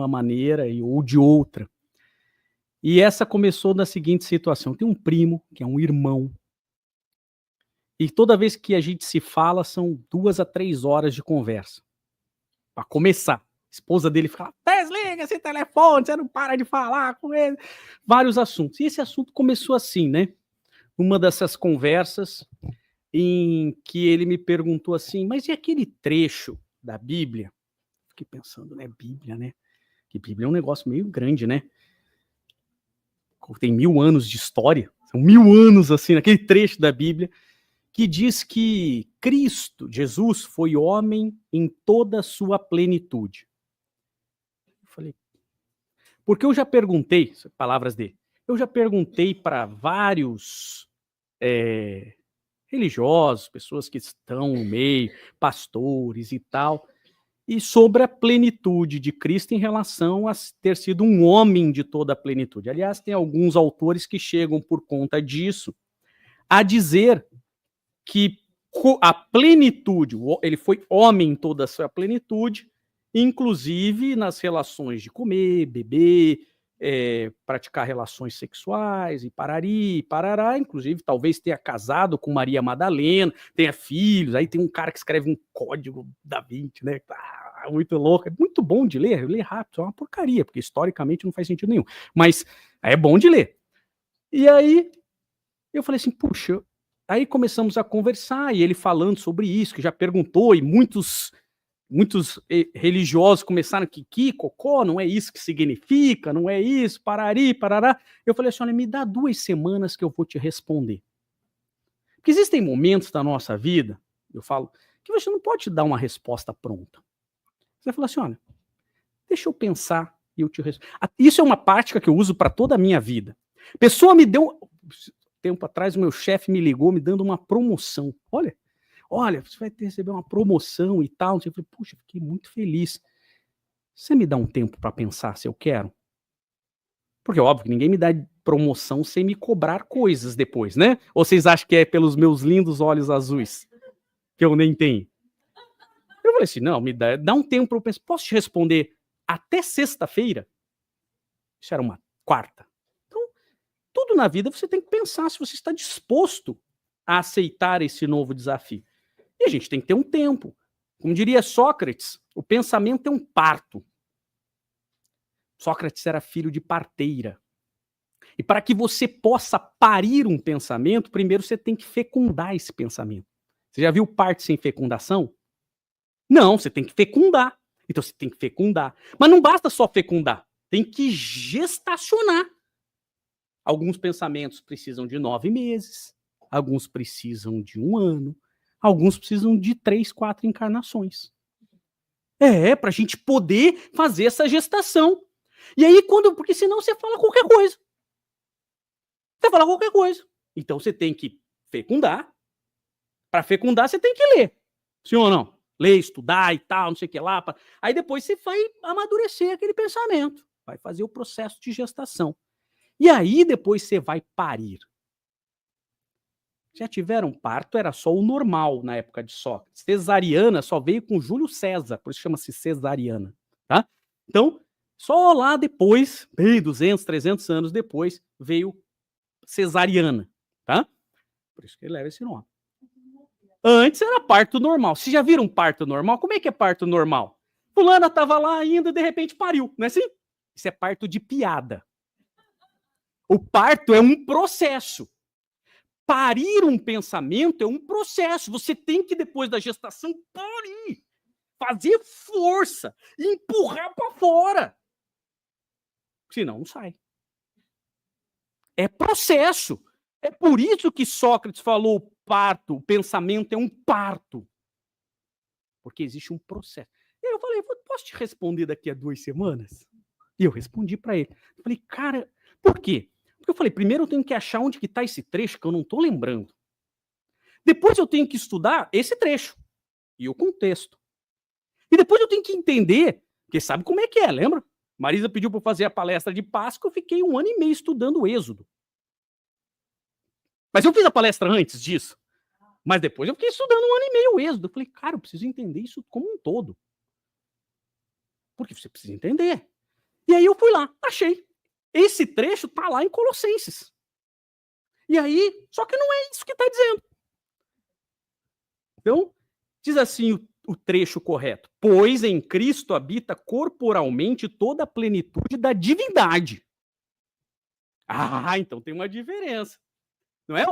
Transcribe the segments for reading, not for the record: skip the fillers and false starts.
maneira ou de outra. E essa começou na seguinte situação: tem um primo, que é um irmão, e toda vez que a gente se fala, são 2 a 3 horas de conversa. Para começar. A esposa dele fala: desliga esse telefone, você não para de falar com ele. Vários assuntos. E esse assunto começou assim, né? Uma dessas conversas em que ele me perguntou assim: mas e aquele trecho da Bíblia? Fiquei pensando, né? Bíblia, né? Que Bíblia é um negócio meio grande, né? Tem 1000 anos de história. São 1000 anos, assim, naquele trecho da Bíblia que diz que Cristo, Jesus, foi homem em toda a sua plenitude. Eu falei, porque eu já perguntei, palavras dele, eu já perguntei para vários religiosos, pessoas que estão no meio, pastores e tal, e sobre a plenitude de Cristo em relação a ter sido um homem de toda a plenitude. Aliás, tem alguns autores que chegam por conta disso a dizer que a plenitude, ele foi homem em toda a sua plenitude, inclusive nas relações de comer, beber, praticar relações sexuais e parará, inclusive talvez tenha casado com Maria Madalena, tenha filhos, aí tem um cara que escreve um código da Vinci, né? Muito louco, é muito bom de ler, eu leio rápido, é uma porcaria, porque historicamente não faz sentido nenhum, mas é bom de ler. E aí eu falei assim, puxa, aí começamos a conversar, e ele falando sobre isso, que já perguntou, e muitos religiosos começaram que cocô, não é isso que significa, não é isso, parará. Eu falei assim, olha, me dá 2 semanas que eu vou te responder. Porque existem momentos da nossa vida, eu falo, que você não pode dar uma resposta pronta. Você vai falar assim, olha, deixa eu pensar e eu te respondo. Isso é uma prática que eu uso para toda a minha vida. Pessoa me deu... Tempo atrás, o meu chefe me ligou me dando uma promoção. Olha, você vai receber uma promoção e tal. Eu falei, puxa, fiquei muito feliz. Você me dá um tempo para pensar se eu quero? Porque, óbvio, que ninguém me dá promoção sem me cobrar coisas depois, né? Ou vocês acham que é pelos meus lindos olhos azuis? Que eu nem tenho. Eu falei assim, não, me dá um tempo para eu pensar. Posso te responder até sexta-feira? Isso era uma quarta. Tudo na vida você tem que pensar se você está disposto a aceitar esse novo desafio. E a gente tem que ter um tempo. Como diria Sócrates, o pensamento é um parto. Sócrates era filho de parteira. E para que você possa parir um pensamento, primeiro você tem que fecundar esse pensamento. Você já viu parto sem fecundação? Não, você tem que fecundar. Então você tem que fecundar. Mas não basta só fecundar, tem que gestacionar. Alguns pensamentos precisam de 9 meses, alguns precisam de 1 ano, alguns precisam de 3, 4 encarnações. Para a gente poder fazer essa gestação. E aí, porque senão você fala qualquer coisa. Você fala qualquer coisa. Então você tem que fecundar. Para fecundar, você tem que ler. Sim ou não? Ler, estudar e tal, não sei o que lá. Aí depois você vai amadurecer aquele pensamento. Vai fazer o processo de gestação. E aí depois você vai parir. Já tiveram parto, era só o normal na época de Sócrates. Cesariana só veio com Júlio César, por isso chama-se cesariana, tá? Então, só lá depois, 200, 300 anos depois, veio cesariana, tá? Por isso que ele leva esse nome. Antes era parto normal. Vocês já viram parto normal? Como é que é parto normal? Fulana tava lá ainda, de repente pariu, não é assim? Isso é parto de piada. O parto é um processo. Parir um pensamento é um processo. Você tem que, depois da gestação, parir. Fazer força. Empurrar para fora. Senão, não sai. É processo. É por isso que Sócrates falou parto. O pensamento é um parto. Porque existe um processo. E eu falei, posso te responder daqui a 2 semanas? E eu respondi para ele. Eu falei, cara, por quê? Porque eu falei, primeiro eu tenho que achar onde que está esse trecho que eu não estou lembrando. Depois eu tenho que estudar esse trecho e o contexto. E depois eu tenho que entender, porque sabe como é que é, lembra? Marisa pediu para eu fazer a palestra de Páscoa, eu fiquei 1 ano e meio estudando o Êxodo. Mas eu fiz a palestra antes disso. Mas depois eu fiquei estudando 1 ano e meio o Êxodo. Eu falei, cara, eu preciso entender isso como um todo. Porque você precisa entender. E aí eu fui lá, achei. Esse trecho tá lá em Colossenses. E aí, só que não é isso que está dizendo. Então, diz assim o trecho correto: pois em Cristo habita corporalmente toda a plenitude da divindade. Ah, então tem uma diferença. Não é?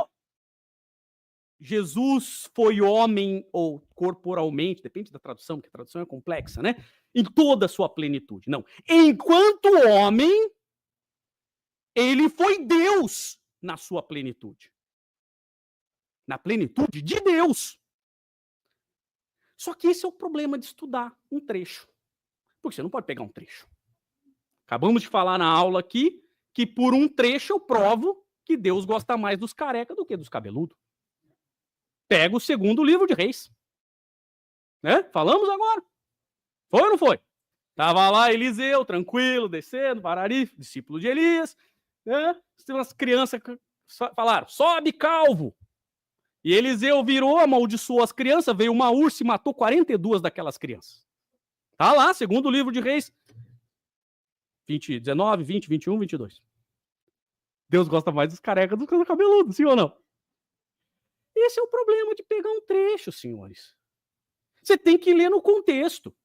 Jesus foi homem ou corporalmente, depende da tradução, porque a tradução é complexa, né? Em toda a sua plenitude. Não. Enquanto homem, ele foi Deus na sua plenitude. Na plenitude de Deus. Só que esse é o problema de estudar um trecho. Porque você não pode pegar um trecho. Acabamos de falar na aula aqui que por um trecho eu provo que Deus gosta mais dos careca do que dos cabeludos. Pega o segundo livro de Reis. Né? Falamos agora. Foi ou não foi? Tava lá Eliseu, tranquilo, descendo, Parari, discípulo de Elias. Né? Umas crianças falaram, sobe calvo. E Eliseu virou, amaldiçoou as crianças, veio uma ursa e matou 42 daquelas crianças. Tá lá, segundo livro de Reis. 19, 20, 21, 22. Deus gosta mais dos carecas do que dos cabeludos, sim ou não? Esse é o problema de pegar um trecho, senhores. Você tem que ler no contexto.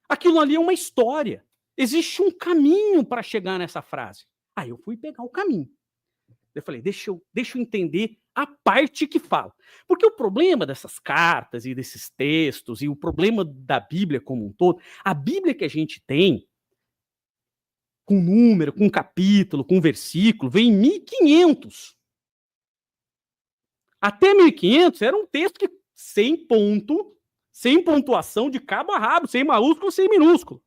Aquilo ali é uma história. Existe um caminho para chegar nessa frase. Aí eu fui pegar o caminho. Eu falei, deixa eu entender a parte que fala. Porque o problema dessas cartas e desses textos, e o problema da Bíblia como um todo, a Bíblia que a gente tem, com número, com capítulo, com versículo, vem em 1500. Até 1500 era um texto que sem ponto, sem pontuação, de cabo a rabo, sem maiúsculo, sem minúsculo.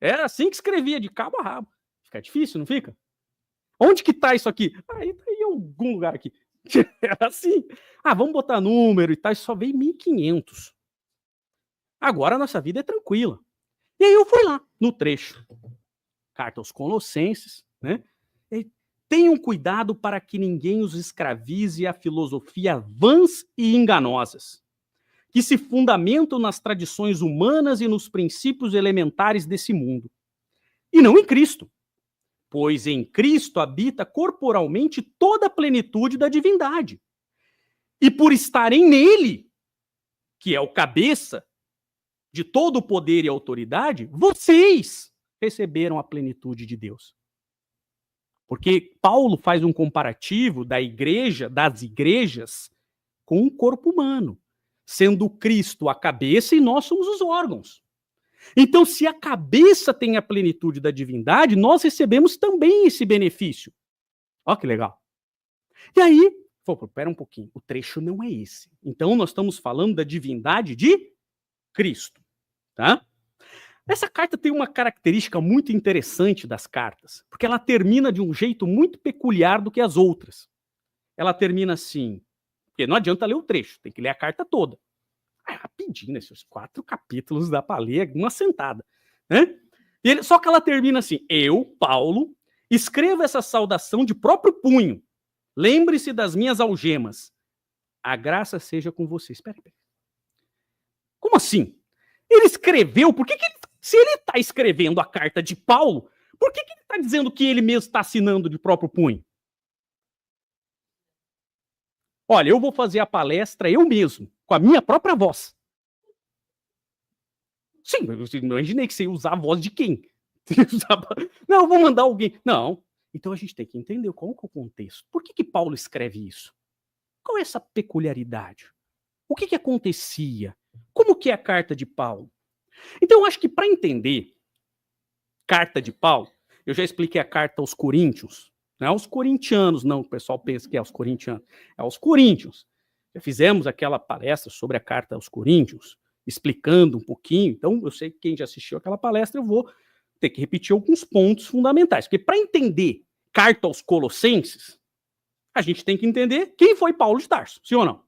Era assim que escrevia, de cabo a rabo. Fica difícil, não fica? Onde que tá isso aqui? Aí tá em algum lugar aqui. Era assim. Ah, vamos botar número e tal, isso só veio em 1500. Agora a nossa vida é tranquila. E aí eu fui lá, no trecho. Carta aos Colossenses, né? Tenham cuidado para que ninguém os escravize a filosofia vãs e enganosas, que se fundamentam nas tradições humanas e nos princípios elementares desse mundo, e não em Cristo, pois em Cristo habita corporalmente toda a plenitude da divindade. E por estarem nele, que é o cabeça de todo o poder e autoridade, vocês receberam a plenitude de Deus. Porque Paulo faz um comparativo da igreja, das igrejas, com o corpo humano, sendo Cristo a cabeça e nós somos os órgãos. Então, se a cabeça tem a plenitude da divindade, nós recebemos também esse benefício. Olha que legal. E aí, espera um pouquinho, o trecho não é esse. Então, nós estamos falando da divindade de Cristo, tá? Essa carta tem uma característica muito interessante das cartas, porque ela termina de um jeito muito peculiar do que as outras. Ela termina assim, porque não adianta ler o trecho, tem que ler a carta toda. É rapidinho, esses 4 capítulos dá para ler uma sentada, né? Só que ela termina assim, eu, Paulo, escrevo essa saudação de próprio punho. Lembre-se das minhas algemas. A graça seja com vocês. Espera. Como assim? Ele escreveu, por que ele, se ele está escrevendo a carta de Paulo, por que ele está dizendo que ele mesmo está assinando de próprio punho? Olha, eu vou fazer a palestra eu mesmo, com a minha própria voz. Sim, eu imaginei que você ia usar a voz de quem? Não, eu vou mandar alguém. Não. Então a gente tem que entender qual que é o contexto. Por que Paulo escreve isso? Qual é essa peculiaridade? O que acontecia? Como que é a carta de Paulo? Então, eu acho que para entender carta de Paulo, eu já expliquei a carta aos Coríntios, não é aos corintianos, não, o pessoal pensa que é aos corintianos, é aos Coríntios. Já fizemos aquela palestra sobre a carta aos Coríntios, explicando um pouquinho, então eu sei que quem já assistiu aquela palestra, eu vou ter que repetir alguns pontos fundamentais, porque para entender carta aos Colossenses, a gente tem que entender quem foi Paulo de Tarso, sim ou não?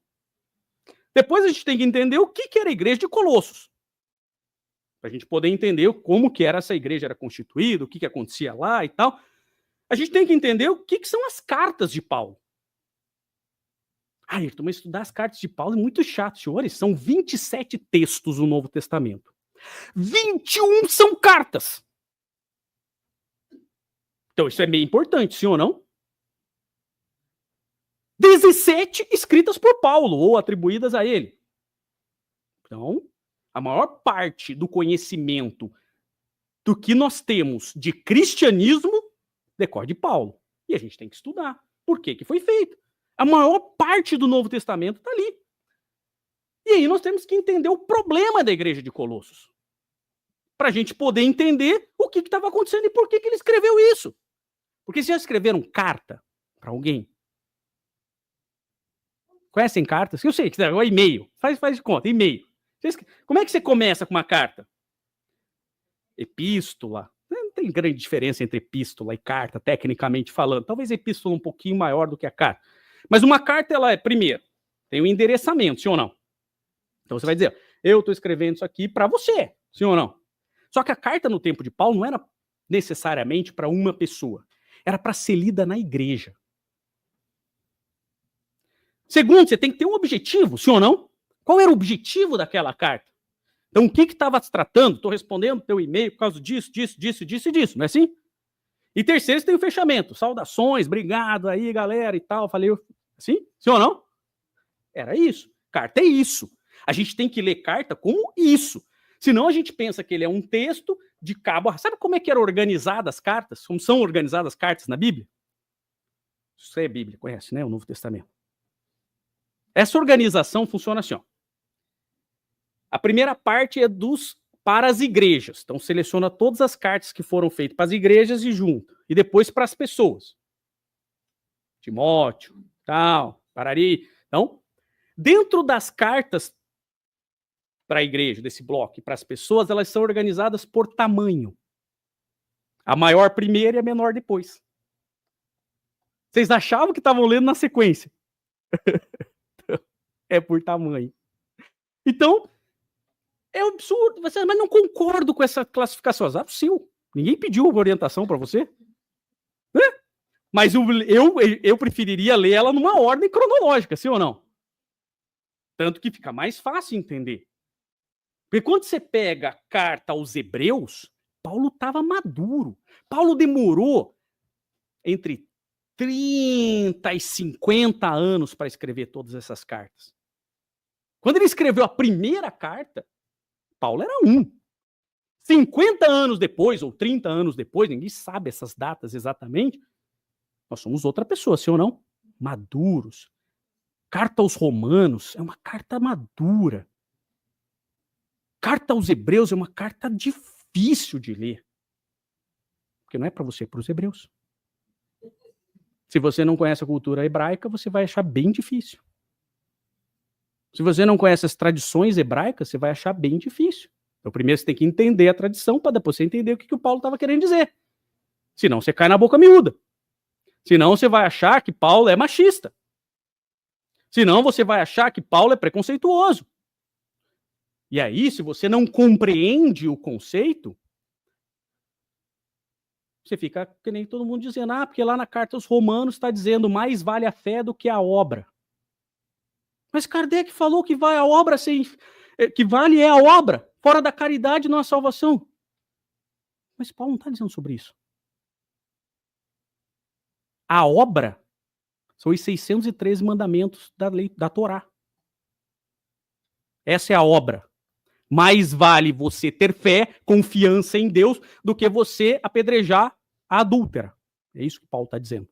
Depois a gente tem que entender o que era a igreja de Colossos, para a gente poder entender como que era essa igreja, era constituída, o que acontecia lá e tal. A gente tem que entender o que são as cartas de Paulo. Ah, Ayrton, mas estudar as cartas de Paulo é muito chato, senhores. São 27 textos no Novo Testamento. 21 são cartas. Então isso é meio importante, sim ou não? 17 escritas por Paulo, ou atribuídas a ele. Então, a maior parte do conhecimento do que nós temos de cristianismo decorre de Paulo. E a gente tem que estudar. Por que que foi feito? A maior parte do Novo Testamento está ali. E aí nós temos que entender o problema da igreja de Colossos. Para a gente poder entender o que estava acontecendo e por que ele escreveu isso. Porque se já escreveram carta para alguém, conhecem cartas? Eu sei que é e-mail. Faz de conta, e-mail. Como é que você começa com uma carta? Epístola. Não tem grande diferença entre epístola e carta, tecnicamente falando. Talvez a epístola um pouquinho maior do que a carta. Mas uma carta, ela é, primeiro, tem um endereçamento, sim ou não? Então você vai dizer, eu estou escrevendo isso aqui para você, sim ou não? Só que a carta no tempo de Paulo não era necessariamente para uma pessoa. Era para ser lida na igreja. Segundo, você tem que ter um objetivo, sim ou não? Qual era o objetivo daquela carta? Então, o que estava se tratando? Estou respondendo teu e-mail por causa disso, não é assim? E terceiro, você tem o fechamento. Saudações, obrigado aí, galera, e tal. Falei, assim? Sim ou não? Era isso. Carta é isso. A gente tem que ler carta como isso. Senão a gente pensa que ele é um texto de cabo. Sabe como é que eram organizadas as cartas? Como são organizadas as cartas na Bíblia? Isso é a Bíblia, conhece, né? O Novo Testamento. Essa organização funciona assim, ó. A primeira parte é para as igrejas. Então, seleciona todas as cartas que foram feitas para as igrejas e junta. E depois para as pessoas. Timóteo, tal, parari. Então, dentro das cartas para a igreja, desse bloco, e para as pessoas, elas são organizadas por tamanho. A maior primeiro e a menor depois. Vocês achavam que estavam lendo na sequência. É por tamanho. Então, é um absurdo. Mas não concordo com essa classificação. Exato, sim. Ninguém pediu orientação para você. Mas eu preferiria ler ela numa ordem cronológica, sim ou não? Tanto que fica mais fácil entender. Porque quando você pega a carta aos Hebreus, Paulo estava maduro. Paulo demorou entre 30 e 50 anos para escrever todas essas cartas. Quando ele escreveu a primeira carta, Paulo era 50 anos depois, ou 30 anos depois, ninguém sabe essas datas exatamente, nós somos outra pessoa, sim ou não? Maduros. Carta aos Romanos é uma carta madura. Carta aos Hebreus é uma carta difícil de ler. Porque não é para você, é para os hebreus. Se você não conhece a cultura hebraica, você vai achar bem difícil. Se você não conhece as tradições hebraicas, você vai achar bem difícil. Então, primeiro você tem que entender a tradição para depois você entender o que o Paulo estava querendo dizer. Senão você cai na boca miúda. Senão você vai achar que Paulo é machista. Senão você vai achar que Paulo é preconceituoso. E aí, se você não compreende o conceito, você fica que nem todo mundo dizendo, porque lá na carta aos Romanos está dizendo mais vale a fé do que a obra. Mas Kardec falou que vai a obra que vale é a obra. Fora da caridade não há salvação. Mas Paulo não está dizendo sobre isso. A obra são os 613 mandamentos da lei, da Torá. Essa é a obra. Mais vale você ter fé, confiança em Deus, do que você apedrejar a adúltera. É isso que Paulo está dizendo.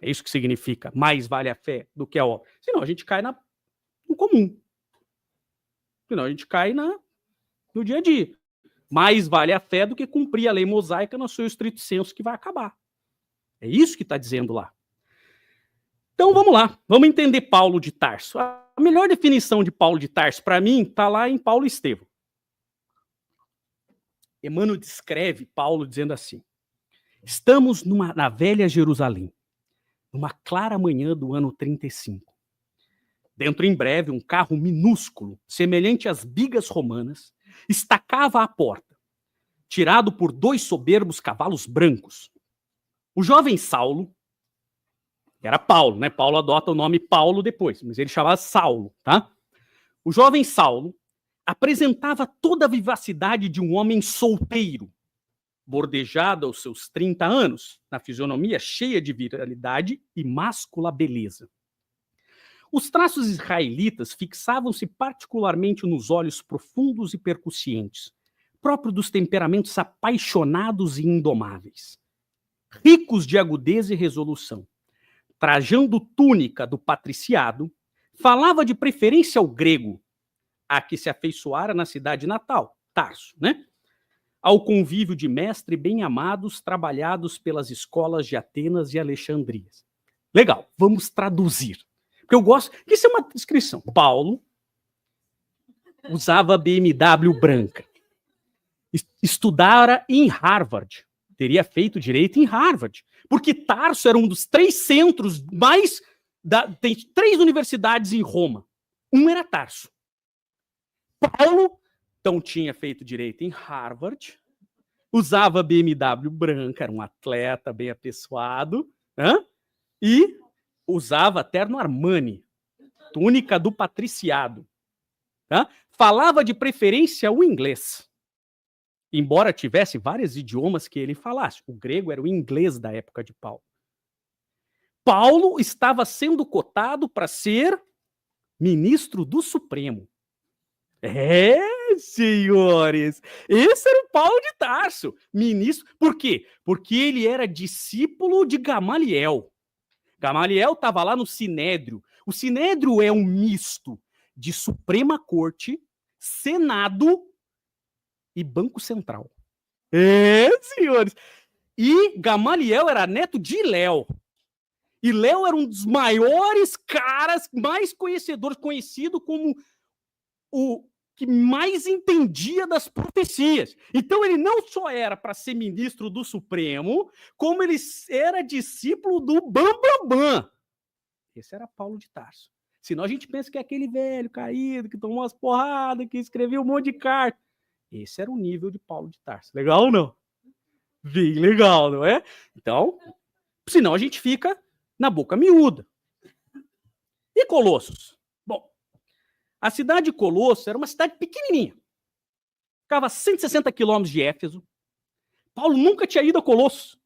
É isso que significa. Mais vale a fé do que a obra. Senão a gente cai no comum. Senão a gente cai no dia a dia. Mais vale a fé do que cumprir a lei mosaica no seu estrito senso que vai acabar. É isso que está dizendo lá. Então vamos lá. Vamos entender Paulo de Tarso. A melhor definição de Paulo de Tarso, para mim, está lá em Paulo e Estevão. Emmanuel descreve Paulo dizendo assim: estamos na velha Jerusalém, numa clara manhã do ano 35. Dentro em breve, um carro minúsculo, semelhante às bigas romanas, estacava à porta, tirado por 2 soberbos cavalos brancos. O jovem Saulo, era Paulo, né? Paulo adota o nome Paulo depois, mas ele chamava Saulo, tá? O jovem Saulo apresentava toda a vivacidade de um homem solteiro, bordejado aos seus 30 anos, na fisionomia cheia de viralidade e máscula beleza. Os traços israelitas fixavam-se particularmente nos olhos profundos e percussientes, próprio dos temperamentos apaixonados e indomáveis, ricos de agudeza e resolução. Trajando túnica do patriciado, falava de preferência ao grego, a que se afeiçoara na cidade natal, Tarso, né? Ao convívio de mestre bem-amados trabalhados pelas escolas de Atenas e Alexandria. Legal, vamos traduzir. Porque eu gosto, que isso é uma descrição. Paulo usava BMW branca. Estudara em Harvard. Teria feito direito em Harvard. Porque Tarso era um dos 3 centros mais... tem 3 universidades em Roma. Um era Tarso. Paulo, então, tinha feito direito em Harvard, usava BMW branca, era um atleta bem apessoado, e usava terno Armani, túnica do patriciado. Falava de preferência o inglês, embora tivesse vários idiomas que ele falasse. O grego era o inglês da época de Paulo. Paulo estava sendo cotado para ser ministro do Supremo. Senhores, esse era o Paulo de Tarso, ministro. Por quê? Porque ele era discípulo de Gamaliel. Gamaliel estava lá no Sinédrio. O Sinédrio é um misto de Suprema Corte, Senado e Banco Central. Senhores. E Gamaliel era neto de Léo. E Léo era um dos maiores caras, mais conhecedores, conhecido como o que mais entendia das profecias. Então ele não só era para ser ministro do Supremo, como ele era discípulo do Bambambam. Esse era Paulo de Tarso. Senão a gente pensa que é aquele velho caído, que tomou umas porradas, que escreveu um monte de carta. Esse era o nível de Paulo de Tarso. Legal ou não? Bem legal, não é? Então, senão a gente fica na boca miúda. E Colossos? Bom, a cidade de Colossos era uma cidade pequenininha. Ficava a 160 quilômetros de Éfeso. Paulo nunca tinha ido a Colossos.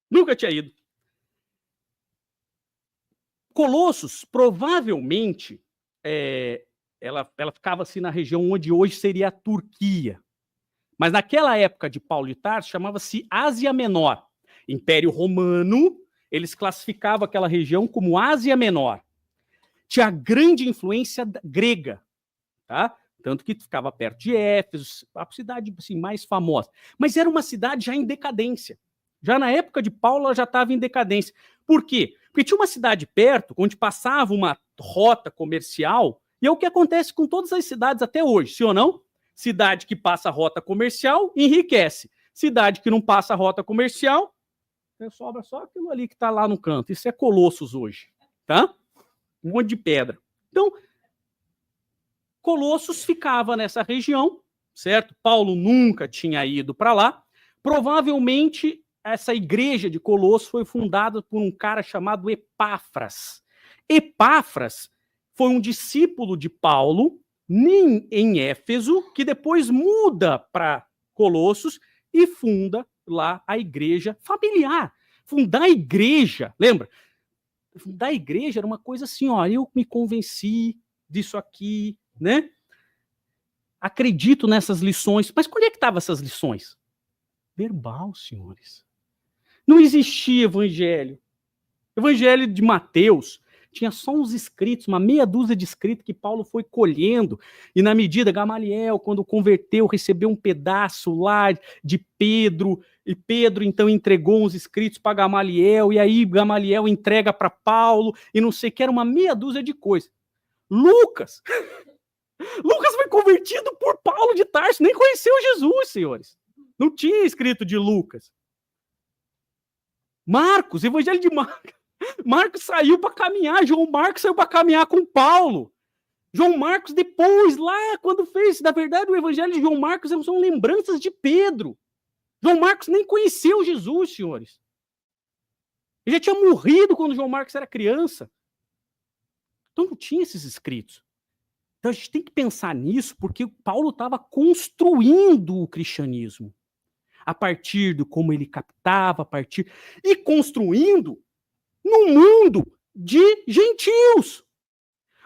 Nunca tinha ido. Colossos, provavelmente, ela ficava assim na região onde hoje seria a Turquia. Mas naquela época de Paulo de Tarso, chamava-se Ásia Menor. Império Romano, eles classificavam aquela região como Ásia Menor. Tinha grande influência grega, tá? Tanto que ficava perto de Éfeso, a cidade assim, mais famosa. Mas era uma cidade já em decadência. Já na época de Paulo, ela já estava em decadência. Por quê? Porque tinha uma cidade perto, onde passava uma rota comercial, e é o que acontece com todas as cidades até hoje, sim ou não? Cidade que passa a rota comercial, enriquece. Cidade que não passa a rota comercial, sobra só aquilo ali que está lá no canto. Isso é Colossos hoje, tá? Um monte de pedra. Então, Colossos ficava nessa região, certo? Paulo nunca tinha ido para lá. Provavelmente, essa igreja de Colossos foi fundada por um cara chamado Epáfras. Epáfras foi um discípulo de Paulo em Éfeso, que depois muda para Colossos e funda lá a igreja familiar. Fundar a igreja, lembra? Fundar a igreja era uma coisa assim, ó, eu me convenci disso aqui, né? Acredito nessas lições. Mas onde é que estavam essas lições? Verbal, senhores. Não existia evangelho. Evangelho de Mateus tinha só uns escritos, uma meia dúzia de escritos que Paulo foi colhendo, e na medida, Gamaliel, quando converteu, recebeu um pedaço lá de Pedro, e Pedro então entregou uns escritos para Gamaliel, e aí Gamaliel entrega para Paulo, e não sei o que, era uma meia dúzia de coisas. Lucas foi convertido por Paulo de Tarso, nem conheceu Jesus, senhores. Não tinha escrito de Lucas. Marcos, Evangelho de Marcos. Marcos saiu para caminhar, João Marcos saiu para caminhar com Paulo. João Marcos depois, lá, quando fez, na verdade, o Evangelho de João Marcos são lembranças de Pedro. João Marcos nem conheceu Jesus, senhores. Ele já tinha morrido quando João Marcos era criança. Então não tinha esses escritos. Então a gente tem que pensar nisso, porque Paulo estava construindo o cristianismo. a partir de como ele captava, e construindo num mundo de gentios,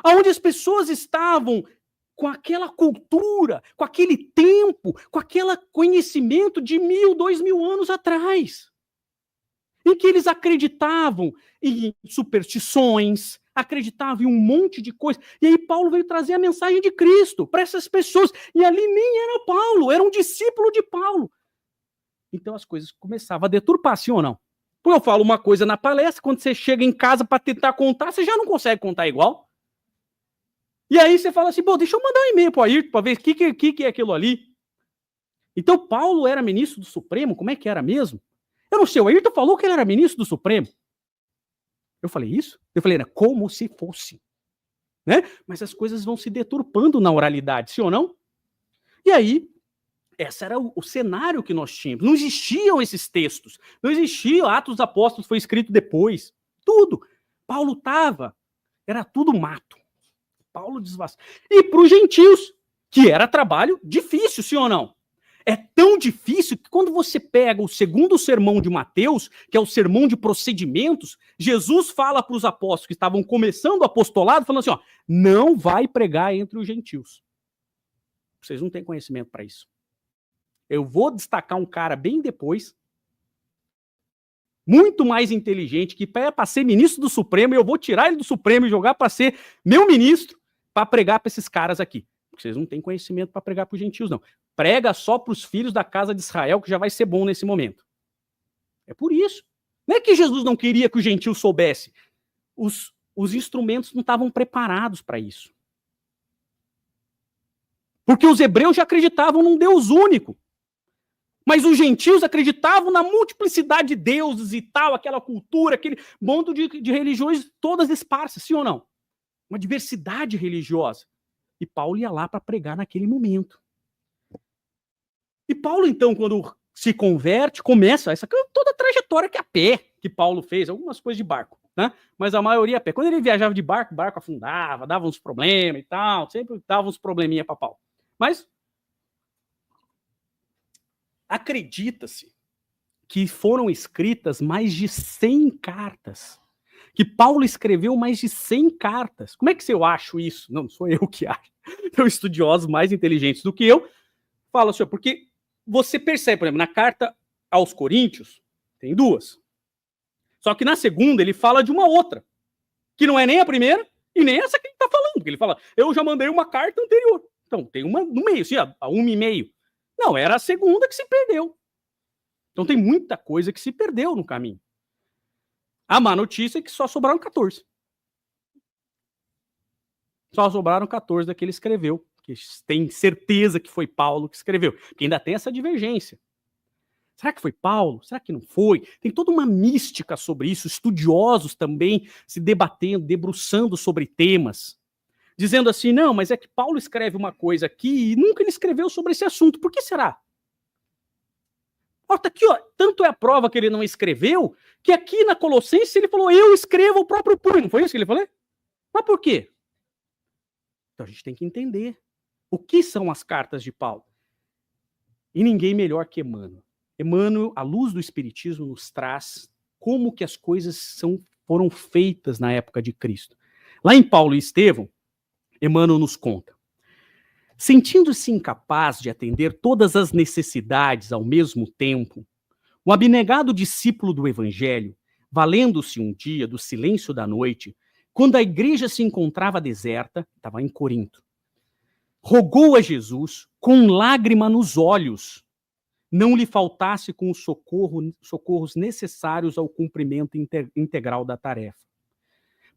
onde as pessoas estavam com aquela cultura, com aquele tempo, com aquele conhecimento de 1.000, 2.000 anos atrás, em que eles acreditavam em superstições, acreditavam em um monte de coisa. E aí Paulo veio trazer a mensagem de Cristo para essas pessoas. E ali nem era Paulo, era um discípulo de Paulo. Então as coisas começavam a deturpar, sim ou não? Porque eu falo uma coisa na palestra, quando você chega em casa para tentar contar, você já não consegue contar igual. E aí você fala assim, pô, deixa eu mandar um e-mail para o Ayrton para ver o que é aquilo ali. Então Paulo era ministro do Supremo, como é que era mesmo? Eu não sei, o Ayrton falou que ele era ministro do Supremo. Eu falei isso? Eu falei, era como se fosse. Né? Mas as coisas vão se deturpando na oralidade, sim ou não? E aí, esse era o cenário que nós tínhamos. Não existiam esses textos. Não existia, Atos dos Apóstolos foi escrito depois. Tudo. Paulo estava, era tudo mato. Paulo desvastou. E para os gentios, que era trabalho difícil, sim ou não? É tão difícil que quando você pega o segundo sermão de Mateus, que é o sermão de procedimentos, Jesus fala para os apóstolos que estavam começando o apostolado, falando assim, ó, não vai pregar entre os gentios. Vocês não têm conhecimento para isso. Eu vou destacar um cara bem depois, muito mais inteligente, que é para ser ministro do Supremo, e eu vou tirar ele do Supremo e jogar para ser meu ministro, para pregar para esses caras aqui. Vocês não têm conhecimento para pregar para os gentios, não. Prega só para os filhos da casa de Israel, que já vai ser bom nesse momento. É por isso. Não é que Jesus não queria que os gentios soubessem. Os instrumentos não estavam preparados para isso. Porque os hebreus já acreditavam num Deus único. Mas os gentios acreditavam na multiplicidade de deuses e tal, aquela cultura, aquele bando de religiões todas esparsas, sim ou não? Uma diversidade religiosa. E Paulo ia lá para pregar naquele momento. E Paulo, então, quando se converte, começa toda a trajetória que a pé que Paulo fez, algumas coisas de barco, né? Mas a maioria a pé. Quando ele viajava de barco, o barco afundava, dava uns problemas e tal, sempre dava uns probleminha para Paulo. Mas acredita-se que foram escritas mais de 100 cartas. Que Paulo escreveu mais de 100 cartas. Como é que eu acho isso? Não sou eu que acho. Tem estudiosos mais inteligentes do que eu. Fala assim, porque você percebe, por exemplo, na carta aos Coríntios, tem duas. Só que na segunda ele fala de uma outra, que não é nem a primeira e nem essa que ele está falando. Porque ele fala, eu já mandei uma carta anterior. Então tem uma no meio, assim, a 1,5. Não, era a segunda que se perdeu. Então tem muita coisa que se perdeu no caminho. A má notícia é que só sobraram 14. Só sobraram 14 da que ele escreveu. Que tem certeza que foi Paulo que escreveu. Porque ainda tem essa divergência. Será que foi Paulo? Será que não foi? Tem toda uma mística sobre isso. Estudiosos também se debatendo, debruçando sobre temas. Dizendo assim, não, mas é que Paulo escreve uma coisa aqui e nunca ele escreveu sobre esse assunto. Por que será? Ó, tá aqui, ó, tanto é a prova que ele não escreveu, que aqui na Colossenses ele falou, eu escrevo o próprio punho. Não foi isso que ele falou? Mas por quê? Então a gente tem que entender o que são as cartas de Paulo. E ninguém melhor que Emmanuel. Emmanuel, à luz do Espiritismo, nos traz como que as coisas foram feitas na época de Cristo. Lá em Paulo e Estevão, Emmanuel nos conta. Sentindo-se incapaz de atender todas as necessidades ao mesmo tempo, o abnegado discípulo do Evangelho, valendo-se um dia do silêncio da noite, quando a igreja se encontrava deserta, estava em Corinto, rogou a Jesus, com lágrima nos olhos, não lhe faltasse com os socorros necessários ao cumprimento integral da tarefa.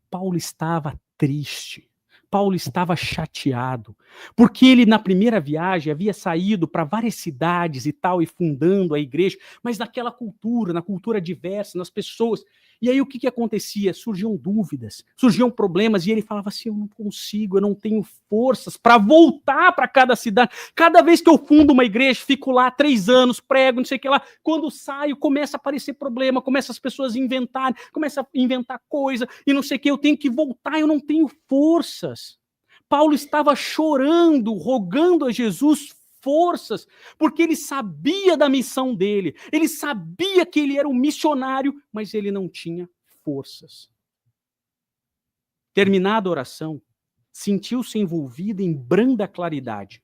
Paulo estava triste. Paulo estava chateado, porque ele na primeira viagem havia saído para várias cidades e tal, e fundando a igreja, mas naquela cultura, na cultura diversa, nas pessoas. E aí o que acontecia? Surgiam dúvidas, surgiam problemas, e ele falava assim, eu não consigo, eu não tenho forças para voltar para cada cidade. Cada vez que eu fundo uma igreja, fico lá 3 anos, prego, não sei o que lá, quando saio, começa a aparecer problema, começa as pessoas a inventarem, começa a inventar coisa, e não sei o que, eu tenho que voltar, eu não tenho forças. Paulo estava chorando, rogando a Jesus forças, porque ele sabia da missão dele, ele sabia que ele era um missionário, mas ele não tinha forças. Terminada a oração, sentiu-se envolvido em branda claridade.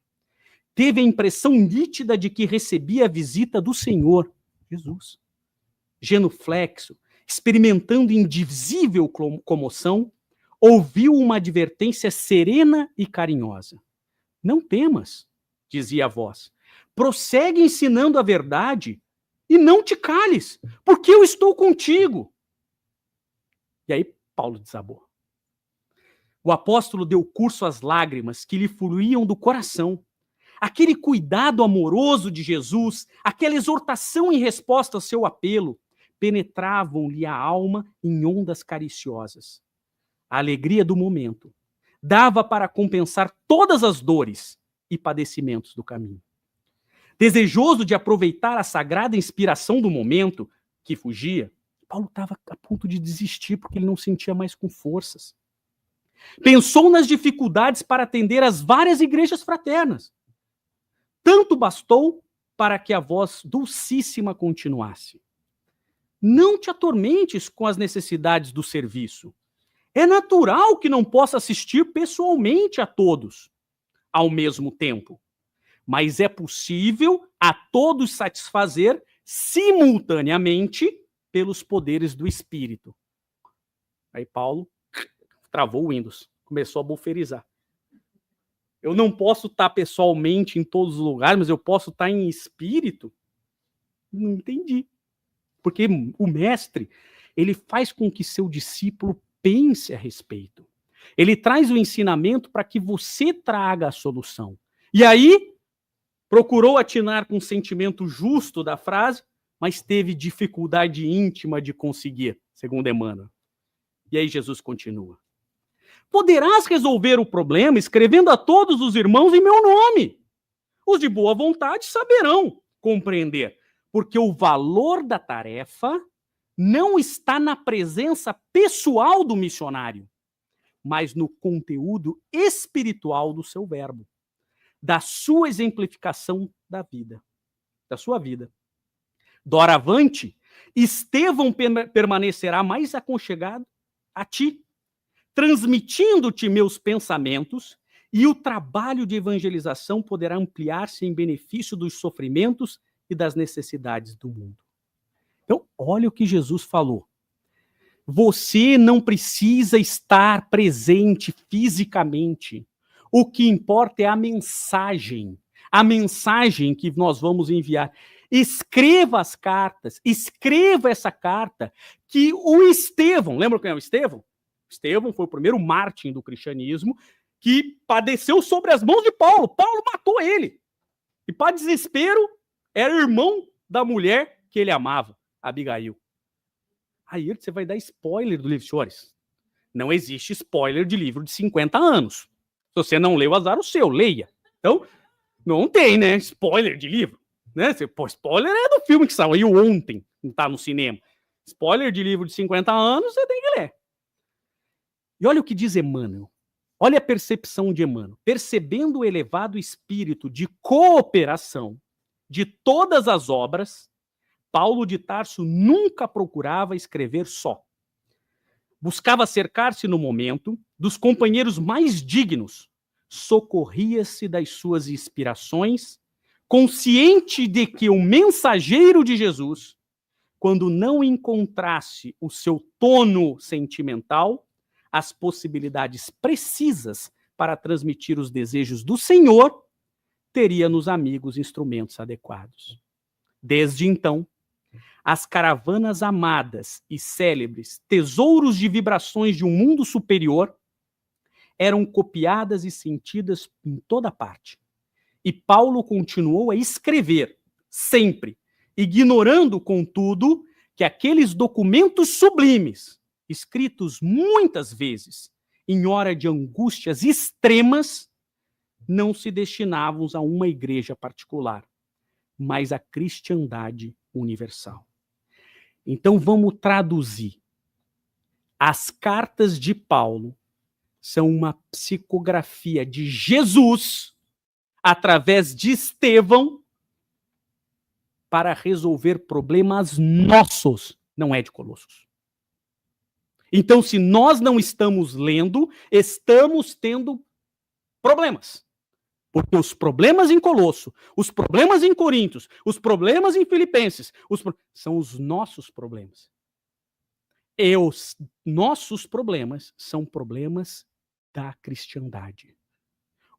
Teve a impressão nítida de que recebia a visita do Senhor, Jesus. Genuflexo, experimentando indizível comoção, ouviu uma advertência serena e carinhosa. Não temas, dizia a voz. Prossegue ensinando a verdade e não te cales, porque eu estou contigo. E aí Paulo desabou. O apóstolo deu curso às lágrimas que lhe fluíam do coração. Aquele cuidado amoroso de Jesus, aquela exortação em resposta ao seu apelo, penetravam-lhe a alma em ondas cariciosas. A alegria do momento dava para compensar todas as dores e padecimentos do caminho. Desejoso de aproveitar a sagrada inspiração do momento que fugia, Paulo estava a ponto de desistir porque ele não sentia mais com forças. Pensou nas dificuldades para atender às várias igrejas fraternas. Tanto bastou para que a voz dulcíssima continuasse. Não te atormentes com as necessidades do serviço. É natural que não possa assistir pessoalmente a todos ao mesmo tempo, mas é possível a todos satisfazer simultaneamente pelos poderes do Espírito. Aí Paulo travou o Windows, começou a buferizar. Eu não posso estar pessoalmente em todos os lugares, mas eu posso estar em espírito? Não entendi. Porque o mestre, ele faz com que seu discípulo pense a respeito. Ele traz o ensinamento para que você traga a solução. E aí, procurou atinar com o sentimento justo da frase, mas teve dificuldade íntima de conseguir, segundo Emmanuel. E aí Jesus continua. Poderás resolver o problema escrevendo a todos os irmãos em meu nome. Os de boa vontade saberão compreender, porque o valor da tarefa não está na presença pessoal do missionário, mas no conteúdo espiritual do seu verbo, da sua exemplificação da vida, da sua vida. Doravante, Estevão permanecerá mais aconchegado a ti, transmitindo-te meus pensamentos, e o trabalho de evangelização poderá ampliar-se em benefício dos sofrimentos e das necessidades do mundo. Então, olha o que Jesus falou. Você não precisa estar presente fisicamente. O que importa é a mensagem que nós vamos enviar. Escreva as cartas, escreva essa carta que o Estevão, lembra quem é o Estevão? Estevão foi o primeiro mártir do cristianismo que padeceu sobre as mãos de Paulo. Paulo matou ele. E para desespero, era irmão da mulher que ele amava, Abigail. Aí você vai dar spoiler do livro, senhores. Não existe spoiler de livro de 50 anos. Se você não leu, azar o seu, leia. Então, não tem, né? Spoiler de livro. Né? Spoiler é do filme que saiu ontem, não está no cinema. Spoiler de livro de 50 anos, você tem que ler. E olha o que diz Emmanuel. Olha a percepção de Emmanuel. Percebendo o elevado espírito de cooperação de todas as obras, Paulo de Tarso nunca procurava escrever só. Buscava cercar-se no momento dos companheiros mais dignos, socorria-se das suas inspirações, consciente de que o mensageiro de Jesus, quando não encontrasse o seu tono sentimental, as possibilidades precisas para transmitir os desejos do Senhor, teria nos amigos instrumentos adequados. Desde então, as caravanas amadas e célebres, tesouros de vibrações de um mundo superior, eram copiadas e sentidas em toda parte. E Paulo continuou a escrever, sempre, ignorando, contudo, que aqueles documentos sublimes, escritos muitas vezes em hora de angústias extremas, não se destinavam a uma igreja particular, mas à cristandade universal. Então vamos traduzir. As cartas de Paulo são uma psicografia de Jesus através de Estevão, para resolver problemas nossos, não é de Colossos. Então, se nós não estamos lendo, estamos tendo problemas. Porque os problemas em Colosso, os problemas em Coríntios, os problemas em Filipenses, são os nossos problemas. E os nossos problemas são problemas da cristandade.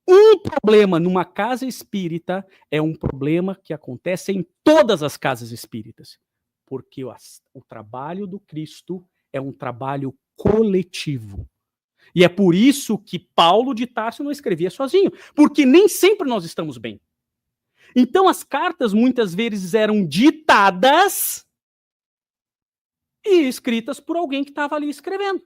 Um problema numa casa espírita é um problema que acontece em todas as casas espíritas. Porque o trabalho do Cristo é um trabalho coletivo. E é por isso que Paulo de Tarso não escrevia sozinho, porque nem sempre nós estamos bem. Então as cartas muitas vezes eram ditadas e escritas por alguém que estava ali escrevendo.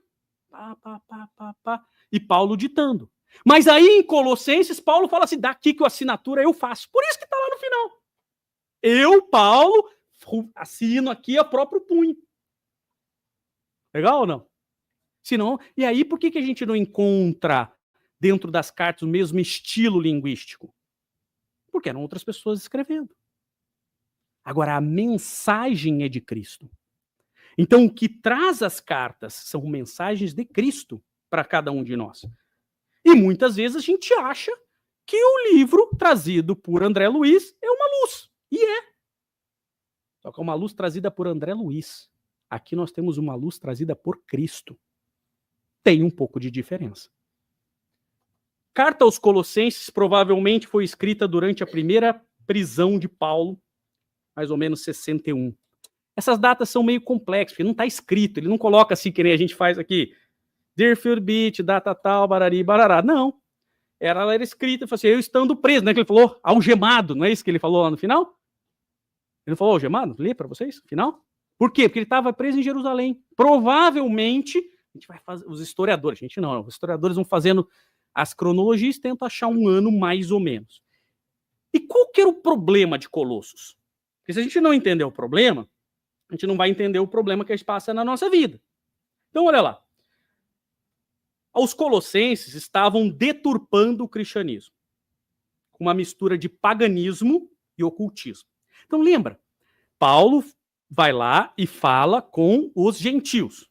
E Paulo ditando. Mas aí em Colossenses, Paulo fala assim, daqui que a assinatura eu faço. Por isso que está lá no final. Eu, Paulo, assino aqui a próprio punho. Legal ou não? Senão, e aí por que a gente não encontra dentro das cartas o mesmo estilo linguístico? Porque eram outras pessoas escrevendo. Agora, a mensagem é de Cristo. Então, o que traz as cartas são mensagens de Cristo para cada um de nós. E muitas vezes a gente acha que o livro trazido por André Luiz é uma luz. E é. Só que é uma luz trazida por André Luiz. Aqui nós temos uma luz trazida por Cristo. Tem um pouco de diferença. Carta aos Colossenses provavelmente foi escrita durante a primeira prisão de Paulo, mais ou menos 61. Essas datas são meio complexas, porque não está escrito, ele não coloca assim que nem a gente faz aqui, Deerfield Beach, data tal, barari, barará. Não. Ela era escrita, assim, eu estando preso, né? Que ele falou, algemado, não é isso que ele falou lá no final? Ele não falou algemado? Lê para vocês, final? Por quê? Porque ele estava preso em Jerusalém. Provavelmente, a gente vai fazer, os historiadores, os historiadores vão fazendo as cronologias e tentam achar um ano mais ou menos. E qual que era o problema de Colossos? Porque se a gente não entender o problema, a gente não vai entender o problema que a gente passa na nossa vida. Então, olha lá. Os colossenses estavam deturpando o cristianismo, com uma mistura de paganismo e ocultismo. Então, lembra, Paulo vai lá e fala com os gentios.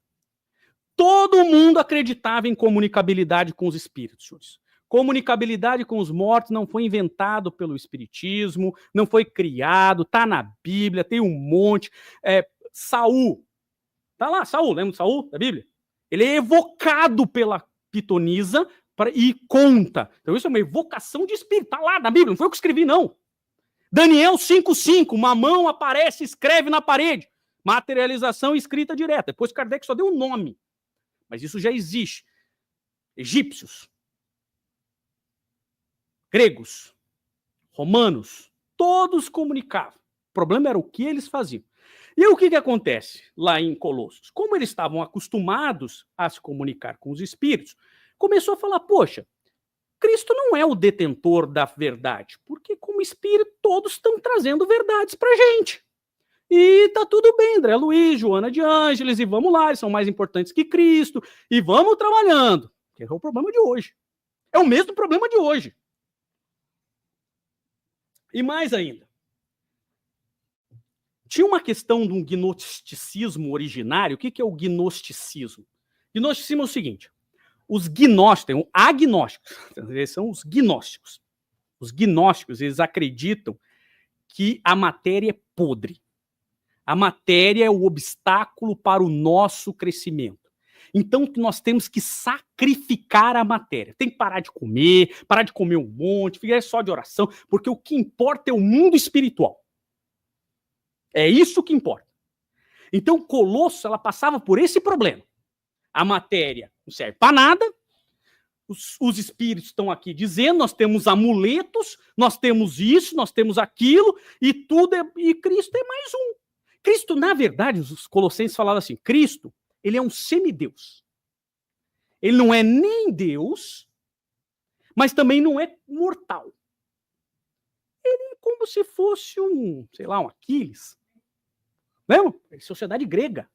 Todo mundo acreditava em comunicabilidade com os espíritos, senhores. Comunicabilidade com os mortos não foi inventado pelo espiritismo, não foi criado, tá na Bíblia, tem um monte. Saul, tá lá, Saul, lembra de Saul, da Bíblia? Ele é evocado pela pitonisa e conta. Então isso é uma evocação de espírito, tá lá na Bíblia, não foi eu que escrevi, não. Daniel 5:5, uma mão aparece, escreve na parede. Materialização escrita direta. Depois Kardec só deu um nome. Mas isso já existe. Egípcios, gregos, romanos, todos comunicavam. O problema era o que eles faziam. E o que acontece lá em Colossos? Como eles estavam acostumados a se comunicar com os espíritos, começou a falar, poxa, Cristo não é o detentor da verdade, porque como espírito todos estão trazendo verdades pra gente. E tá tudo bem, André Luiz, Joana de Ângeles, e vamos lá, eles são mais importantes que Cristo, e vamos trabalhando. Que é o problema de hoje. É o mesmo problema de hoje. E mais ainda, tinha uma questão de um gnosticismo originário. O que é o gnosticismo? Gnosticismo é o seguinte, os gnósticos, tem agnósticos, eles são os gnósticos. Os gnósticos, eles acreditam que a matéria é podre. A matéria é o obstáculo para o nosso crescimento. Então, nós temos que sacrificar a matéria. Tem que parar de comer um monte, ficar só de oração, porque o que importa é o mundo espiritual. É isso que importa. Então, Colosso, ela passava por esse problema. A matéria não serve para nada, os espíritos estão aqui dizendo, nós temos amuletos, nós temos isso, nós temos aquilo, e e Cristo é mais um. Cristo, na verdade, os colossenses falavam assim, Cristo, ele é um semideus. Ele não é nem Deus, mas também não é mortal. Ele é como se fosse um Aquiles. Lembra? Sociedade grega.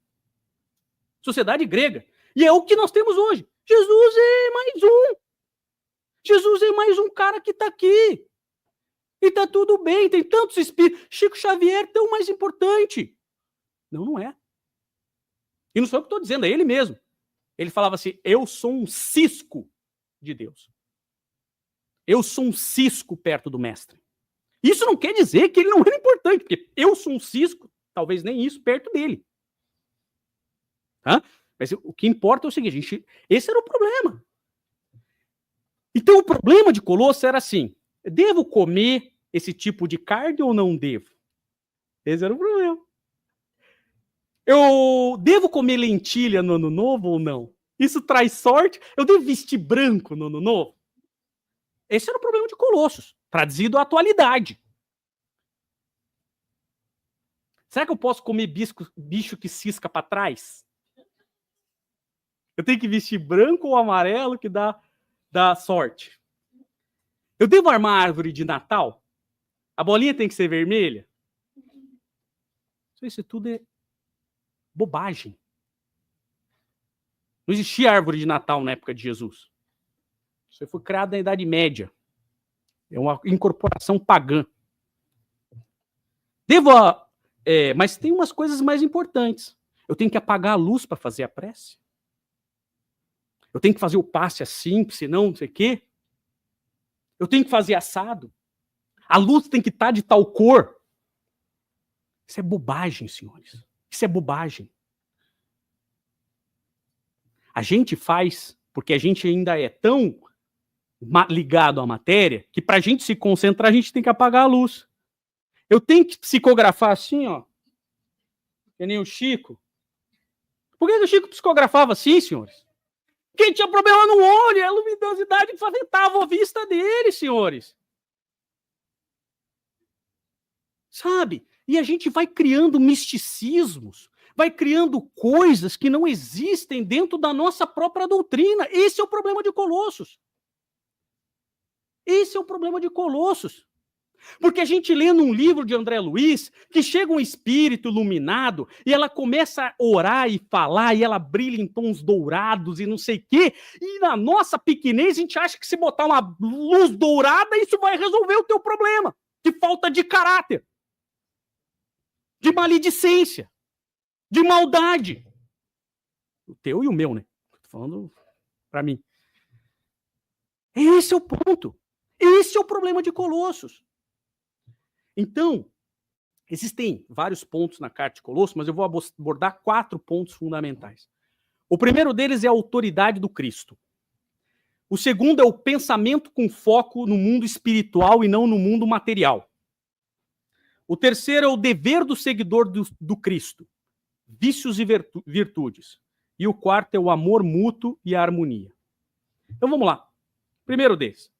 Sociedade grega. E é o que nós temos hoje. Jesus é mais um. Jesus é mais um cara que está aqui. E tá tudo bem, tem tantos espíritos. Chico Xavier tão mais importante. Não, não é. E não sou eu que estou dizendo, é ele mesmo. Ele falava assim, eu sou um cisco de Deus. Eu sou um cisco perto do mestre. Isso não quer dizer que ele não era importante, porque eu sou um cisco, talvez nem isso, perto dele. Tá? Mas o que importa é o seguinte, esse era o problema. Então o problema de Colosso era assim, devo comer esse tipo de carne ou não devo? Esse era o problema. Eu devo comer lentilha no ano novo ou não? Isso traz sorte? Eu devo vestir branco no ano novo? Esse era o problema de Colossos, traduzido à atualidade. Será que eu posso comer bicho que cisca para trás? Eu tenho que vestir branco ou amarelo que dá sorte? Eu devo armar a árvore de Natal? A bolinha tem que ser vermelha? Isso tudo é bobagem. Não existia árvore de Natal na época de Jesus. Isso foi criado na Idade Média. É uma incorporação pagã. Mas tem umas coisas mais importantes. Eu tenho que apagar a luz para fazer a prece. Eu tenho que fazer o passe assim, senão não sei o quê. Eu tenho que fazer assado. A luz tem que estar de tal cor. Isso é bobagem, senhores. Isso é bobagem. A gente faz porque a gente ainda é tão ligado à matéria que para a gente se concentrar, a gente tem que apagar a luz. Eu tenho que psicografar assim, ó. Que nem o Chico. Por que o Chico psicografava assim, senhores? Porque ele tinha problema no olho, a luminosidade afetava a vista dele, senhores. Sabe? E a gente vai criando misticismos, vai criando coisas que não existem dentro da nossa própria doutrina. Esse é o problema de Colossos. Esse é o problema de Colossos. Porque a gente lê num livro de André Luiz que chega um espírito iluminado e ela começa a orar e falar e ela brilha em tons dourados e não sei o quê. E na nossa pequenez a gente acha que se botar uma luz dourada isso vai resolver o teu problema de falta de caráter, de maledicência, de maldade. O teu e o meu, né? Tô falando para mim. Esse é o ponto. Esse é o problema de Colossos. Então, existem vários pontos na carta de Colossos, mas eu vou abordar 4 pontos fundamentais. O primeiro deles é a autoridade do Cristo. O segundo é o pensamento com foco no mundo espiritual e não no mundo material. O terceiro é o dever do seguidor do Cristo, vícios e virtudes. E o quarto é o amor mútuo e a harmonia. Então vamos lá. Primeiro deles.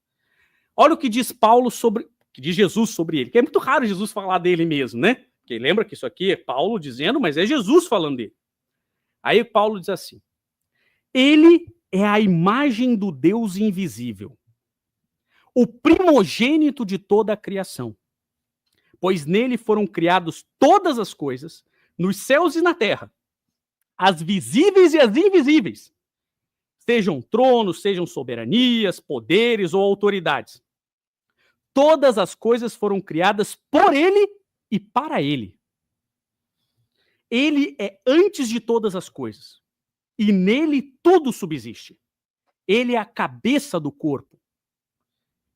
Olha o que diz Paulo que diz Jesus sobre ele, que é muito raro Jesus falar dele mesmo, né? Porque lembra que isso aqui é Paulo dizendo, mas é Jesus falando dele. Aí Paulo diz assim, ele é a imagem do Deus invisível, o primogênito de toda a criação, pois nele foram criadas todas as coisas, nos céus e na terra, as visíveis e as invisíveis, sejam tronos, sejam soberanias, poderes ou autoridades. Todas as coisas foram criadas por ele e para ele. Ele é antes de todas as coisas. E nele tudo subsiste. Ele é a cabeça do corpo,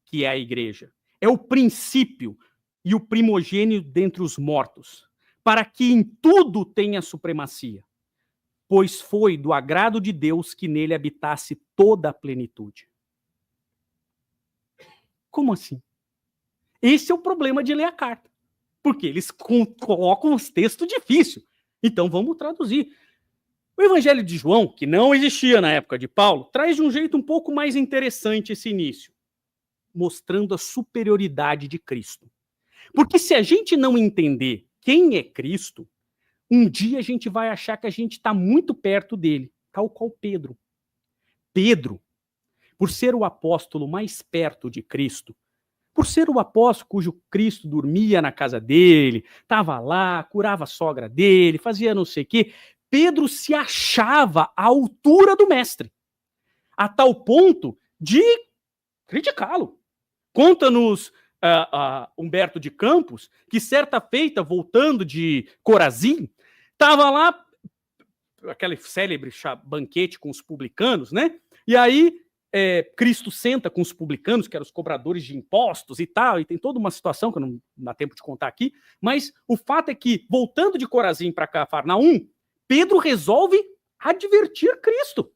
que é a igreja. É o princípio e o primogênito dentre os mortos, para que em tudo tenha supremacia. Pois foi do agrado de Deus que nele habitasse toda a plenitude. Como assim? Esse é o problema de ler a carta. Porque eles colocam os textos difíceis. Então vamos traduzir. O Evangelho de João, que não existia na época de Paulo, traz de um jeito um pouco mais interessante esse início, mostrando a superioridade de Cristo. Porque se a gente não entender quem é Cristo, um dia a gente vai achar que a gente está muito perto dele, tal qual Pedro. Pedro, por ser o apóstolo mais perto de Cristo, por ser o apóstolo cujo Cristo dormia na casa dele, estava lá, curava a sogra dele, fazia não sei o quê, Pedro se achava à altura do mestre, a tal ponto de criticá-lo. Conta-nos Humberto de Campos, que certa feita, voltando de Corazim, estava lá, aquele célebre banquete com os publicanos, né? E aí Cristo senta com os publicanos, que eram os cobradores de impostos e tal, e tem toda uma situação que não dá tempo de contar aqui, mas o fato é que, voltando de Corazim para Cafarnaum, Pedro resolve advertir Cristo.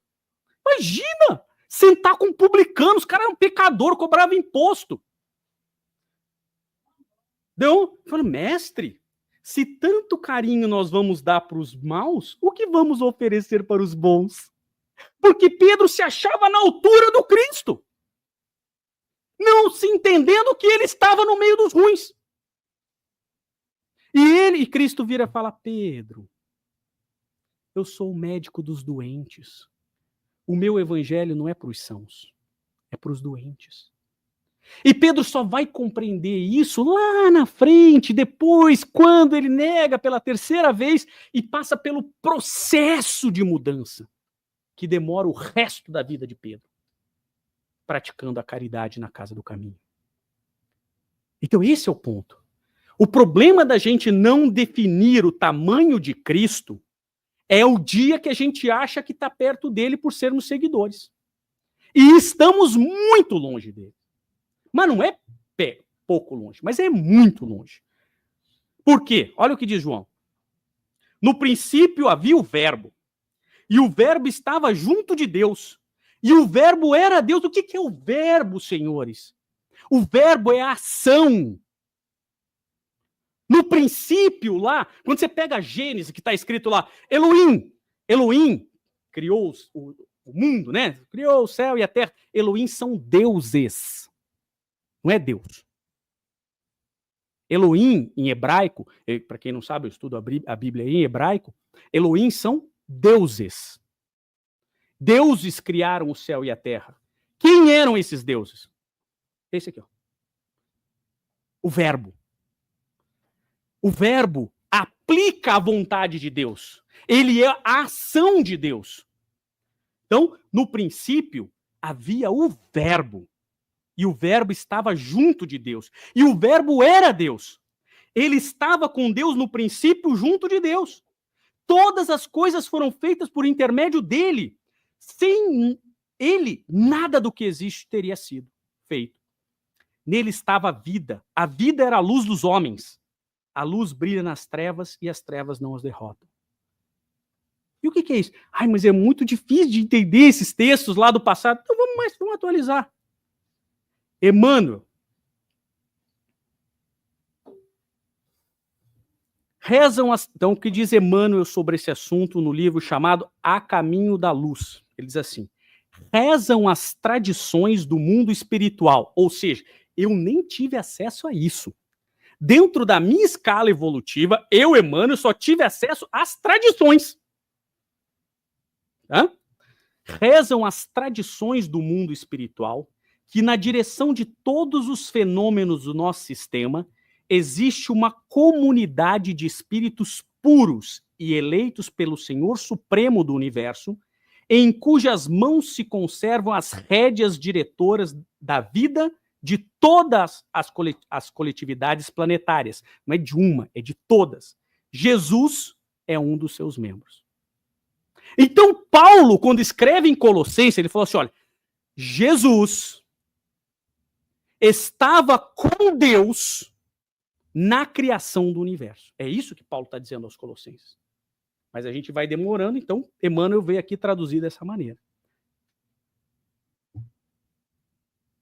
Imagina! Sentar com publicanos, o cara era um pecador, cobrava imposto. Então, eu falei, mestre, se tanto carinho nós vamos dar para os maus, o que vamos oferecer para os bons? Porque Pedro se achava na altura do Cristo, não se entendendo que ele estava no meio dos ruins. E Cristo vira e fala, Pedro, eu sou o médico dos doentes. O meu evangelho não é para os sãos, é para os doentes. E Pedro só vai compreender isso lá na frente, depois, quando ele nega pela terceira vez e passa pelo processo de mudança, que demora o resto da vida de Pedro, praticando a caridade na casa do caminho. Então esse é o ponto. O problema da gente não definir o tamanho de Cristo é o dia que a gente acha que está perto dele por sermos seguidores. E estamos muito longe dele. Mas não é pouco longe, mas é muito longe. Por quê? Olha o que diz João. No princípio havia o verbo, e o verbo estava junto de Deus, e o verbo era Deus. O que é o verbo, senhores? O verbo é a ação. No princípio lá, quando você pega a Gênesis, que está escrito lá, Elohim criou o mundo, né? Criou o céu e a terra. Elohim são deuses. Não é Deus. Elohim, em hebraico, para quem não sabe, eu estudo a Bíblia em hebraico, Elohim são deuses. Deuses criaram o céu e a terra. Quem eram esses deuses? Esse aqui, ó. O verbo. O verbo aplica a vontade de Deus. Ele é a ação de Deus. Então, no princípio, havia o verbo. E o verbo estava junto de Deus. E o verbo era Deus. Ele estava com Deus no princípio, junto de Deus. Todas as coisas foram feitas por intermédio dele. Sem ele, nada do que existe teria sido feito. Nele estava a vida. A vida era a luz dos homens. A luz brilha nas trevas e as trevas não as derrotam. E o que é isso? Ai, mas é muito difícil de entender esses textos lá do passado. Então vamos atualizar. Emmanuel. Então, o que diz Emmanuel sobre esse assunto no livro chamado A Caminho da Luz? Ele diz assim, rezam as tradições do mundo espiritual, ou seja, eu nem tive acesso a isso. Dentro da minha escala evolutiva, eu, Emmanuel, só tive acesso às tradições. Rezam as tradições do mundo espiritual, que na direção de todos os fenômenos do nosso sistema, existe uma comunidade de espíritos puros e eleitos pelo Senhor Supremo do Universo, em cujas mãos se conservam as rédeas diretoras da vida de todas as coletividades planetárias. Não é de uma, é de todas. Jesus é um dos seus membros. Então, Paulo, quando escreve em Colossenses, ele falou assim, olha, Jesus estava com Deus na criação do universo. É isso que Paulo está dizendo aos Colossenses. Mas a gente vai demorando, então Emmanuel veio aqui traduzir dessa maneira.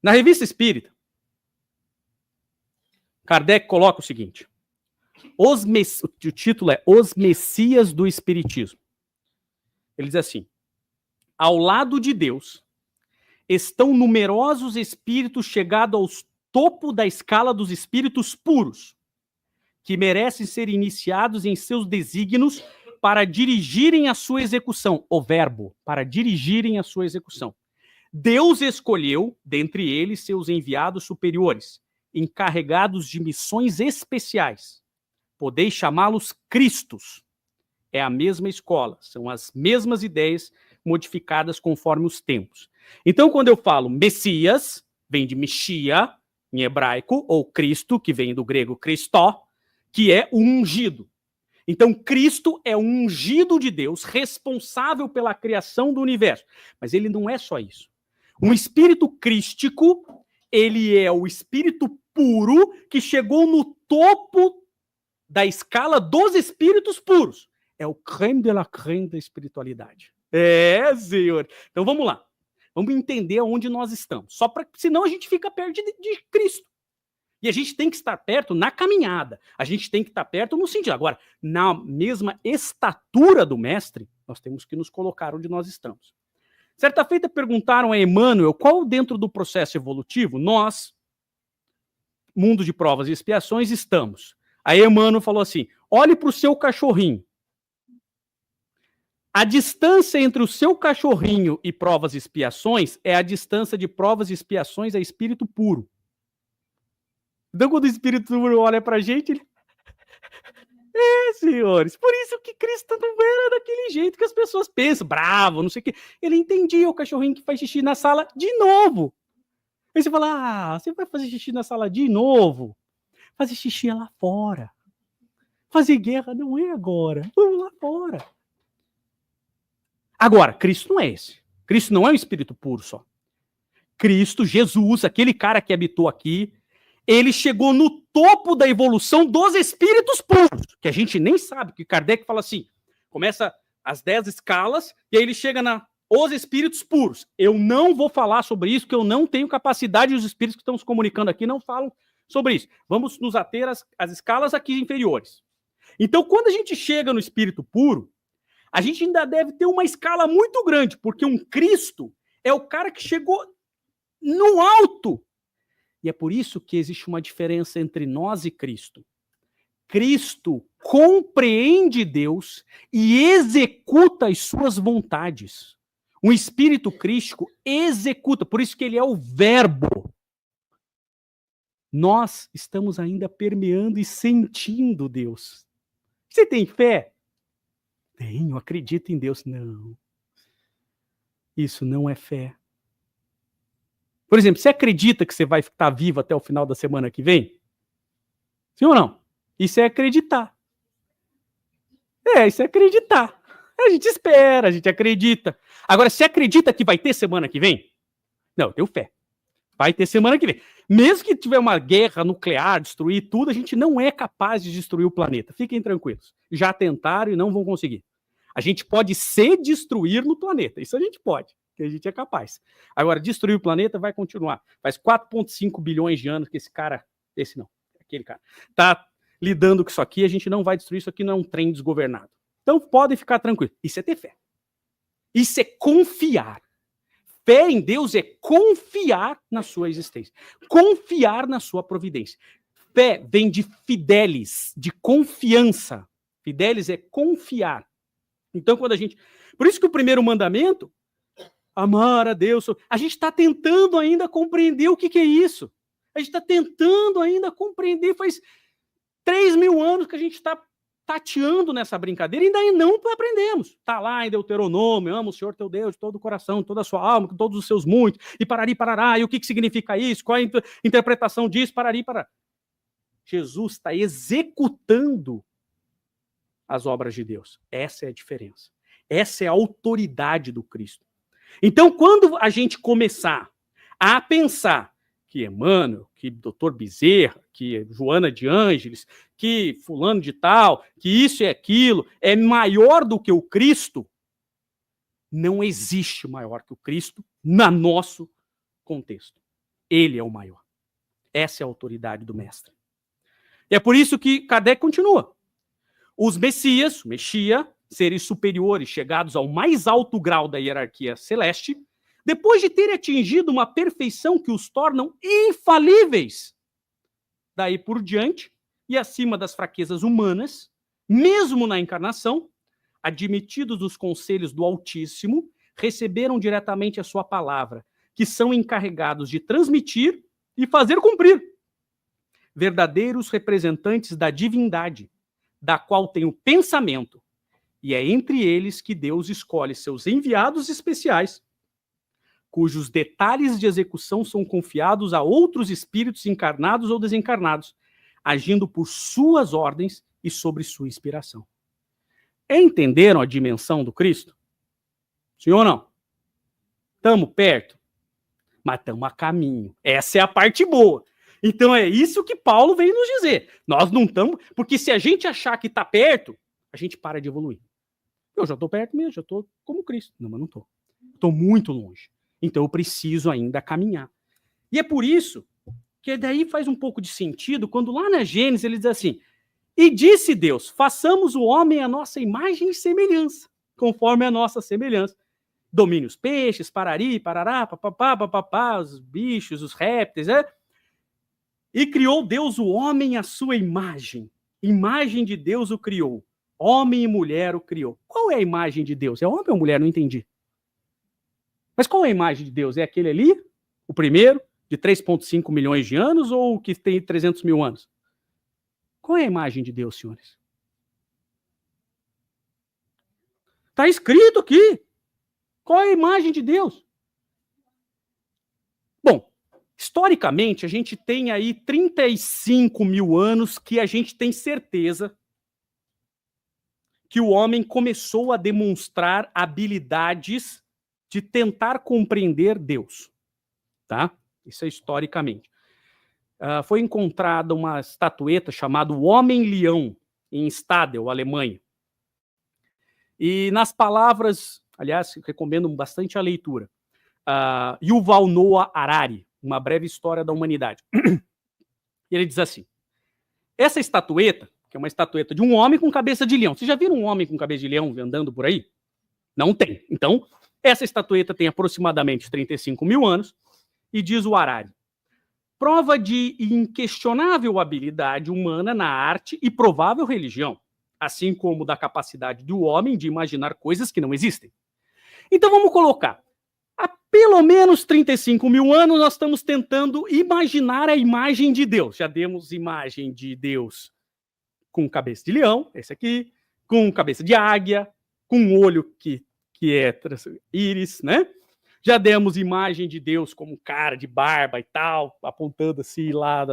Na Revista Espírita, Kardec coloca o seguinte, o título é Os Messias do Espiritismo. Ele diz assim, ao lado de Deus, estão numerosos espíritos chegados ao topo da escala dos espíritos puros, que merecem ser iniciados em seus desígnios para dirigirem a sua execução. O verbo, para dirigirem a sua execução. Deus escolheu, dentre eles, seus enviados superiores, encarregados de missões especiais. Podeis chamá-los Cristos. É a mesma escola, são as mesmas ideias modificadas conforme os tempos. Então, quando eu falo Messias, vem de Mexia, em hebraico, ou Cristo, que vem do grego Christó, que é o ungido. Então, Cristo é o ungido de Deus, responsável pela criação do universo. Mas ele não é só isso. Um espírito crístico, ele é o espírito puro que chegou no topo da escala dos espíritos puros. É o creme de la creme da espiritualidade. É, senhor. Então, vamos lá. Vamos entender onde nós estamos. Só para, senão a gente fica perto de Cristo. E a gente tem que estar perto na caminhada. A gente tem que estar perto no sentido. Agora, na mesma estatura do mestre, nós temos que nos colocar onde nós estamos. Certa feita perguntaram a Emmanuel qual dentro do processo evolutivo nós, mundo de provas e expiações, estamos. Aí Emmanuel falou assim, olhe para o seu cachorrinho. A distância entre o seu cachorrinho e provas e expiações é a distância de provas e expiações a espírito puro. Então, quando o espírito puro olha pra gente, ele... senhores, por isso que Cristo não era daquele jeito que as pessoas pensam, bravo, não sei o quê. Ele entendia o cachorrinho que faz xixi na sala de novo. Aí você fala, você vai fazer xixi na sala de novo? Fazer xixi é lá fora. Fazer guerra não é agora. Vamos lá fora. Agora, Cristo não é esse. Cristo não é um espírito puro só. Cristo, Jesus, aquele cara que habitou aqui, ele chegou no topo da evolução dos espíritos puros, que a gente nem sabe, que Kardec fala assim, começa as 10 escalas, e aí ele chega os espíritos puros. Eu não vou falar sobre isso, porque eu não tenho capacidade, os espíritos que estão se comunicando aqui não falam sobre isso. Vamos nos ater às escalas aqui inferiores. Então, quando a gente chega no espírito puro, a gente ainda deve ter uma escala muito grande, porque um Cristo é o cara que chegou no alto. E é por isso que existe uma diferença entre nós e Cristo. Cristo compreende Deus e executa as suas vontades. Um espírito crístico executa, por isso que ele é o verbo. Nós estamos ainda permeando e sentindo Deus. Você tem fé? Tenho, acredito em Deus. Não. Isso não é fé. Por exemplo, você acredita que você vai estar vivo até o final da semana que vem? Sim ou não? Isso é acreditar. Isso é acreditar. A gente espera, a gente acredita. Agora, você acredita que vai ter semana que vem? Não, eu tenho fé. Vai ter semana que vem. Mesmo que tiver uma guerra nuclear, destruir tudo, a gente não é capaz de destruir o planeta. Fiquem tranquilos. Já tentaram e não vão conseguir. A gente pode se destruir no planeta. Isso a gente pode. Que a gente é capaz. Agora, destruir o planeta vai continuar. Faz 4,5 bilhões de anos que aquele cara, tá lidando com isso aqui, a gente não vai destruir isso aqui, não é um trem desgovernado. Então, podem ficar tranquilos. Isso é ter fé. Isso é confiar. Fé em Deus é confiar na sua existência. Confiar na sua providência. Fé vem de fidelis, de confiança. Fidelis é confiar. Então, quando a gente... Por isso que o primeiro mandamento, amar a Deus, a gente está tentando ainda compreender o que é isso. A gente está tentando ainda compreender, faz 3.000 anos que a gente está tateando nessa brincadeira e ainda não aprendemos. Está lá em Deuteronômio, ama o Senhor teu Deus de todo o coração, toda a sua alma, com todos os seus muitos, e parari, parará, e o que significa isso, qual é a interpretação disso, parari, parará. Jesus está executando as obras de Deus. Essa é a diferença. Essa é a autoridade do Cristo. Então, quando a gente começar a pensar que Emmanuel, que Dr. Bezerra, que Joana de Ângeles, que fulano de tal, que isso e aquilo é maior do que o Cristo, não existe maior que o Cristo no nosso contexto. Ele é o maior. Essa é a autoridade do mestre. E é por isso que Kardec continua. Os Messias, Mexia, seres superiores, chegados ao mais alto grau da hierarquia celeste, depois de terem atingido uma perfeição que os tornam infalíveis, daí por diante, e acima das fraquezas humanas, mesmo na encarnação, admitidos os conselhos do Altíssimo, receberam diretamente a sua palavra, que são encarregados de transmitir e fazer cumprir. Verdadeiros representantes da divindade, da qual tem o pensamento, e é entre eles que Deus escolhe seus enviados especiais cujos detalhes de execução são confiados a outros espíritos encarnados ou desencarnados, agindo por suas ordens e sobre sua inspiração. Entenderam a dimensão do Cristo? Sim ou não? Estamos perto? Mas estamos a caminho. Essa é a parte boa. Então é isso que Paulo veio nos dizer. Nós não estamos... Porque se a gente achar que está perto, a gente para de evoluir. Eu já estou perto mesmo, já estou como Cristo. Não, mas não estou. Estou muito longe. Então eu preciso ainda caminhar. E é por isso que daí faz um pouco de sentido quando lá na Gênesis ele diz assim: e disse Deus, façamos o homem à nossa imagem e semelhança, conforme a nossa semelhança. Domine os peixes, parari, parará, papapá, papapá, os bichos, os répteis, né? E criou Deus o homem à sua imagem. Imagem de Deus o criou. Homem e mulher o criou. Qual é a imagem de Deus? É homem ou mulher? Não entendi. Mas qual é a imagem de Deus? É aquele ali? O primeiro, de 3,5 milhões de anos, ou o que tem 300 mil anos? Qual é a imagem de Deus, senhores? Está escrito aqui. Qual é a imagem de Deus? Bom, historicamente, a gente tem aí 35 mil anos que a gente tem certeza que o homem começou a demonstrar habilidades de tentar compreender Deus. Tá? Isso é historicamente. Foi encontrada uma estatueta chamada o Homem-Leão, em Stadel, Alemanha. E nas palavras, aliás, recomendo bastante a leitura, Yuval Noah Harari, Uma Breve História da Humanidade. E ele diz assim: essa estatueta, que é uma estatueta de um homem com cabeça de leão. Vocês já viram um homem com cabeça de leão andando por aí? Não tem. Então, essa estatueta tem aproximadamente 35 mil anos, e diz o Harari: prova de inquestionável habilidade humana na arte e provável religião, assim como da capacidade do homem de imaginar coisas que não existem. Então vamos colocar, há pelo menos 35 mil anos nós estamos tentando imaginar a imagem de Deus. Já demos imagem de Deus com cabeça de leão, esse aqui, com cabeça de águia, com um olho que é íris, né? Já demos imagem de Deus como cara de barba e tal, apontando assim lá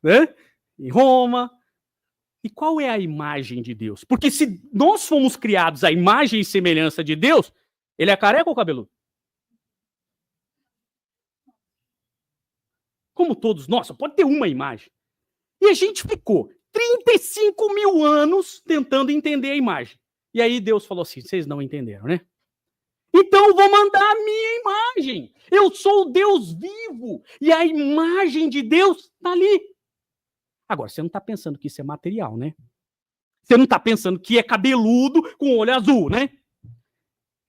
né? Em Roma. E qual é a imagem de Deus? Porque se nós fomos criados à imagem e semelhança de Deus, ele é careca ou cabeludo? Como todos nós, só pode ter uma imagem. E a gente ficou 35 mil anos tentando entender a imagem. E aí Deus falou assim: vocês não entenderam, né? Então eu vou mandar a minha imagem. Eu sou o Deus vivo. E a imagem de Deus está ali. Agora, você não está pensando que isso é material, né? Você não está pensando que é cabeludo com olho azul, né?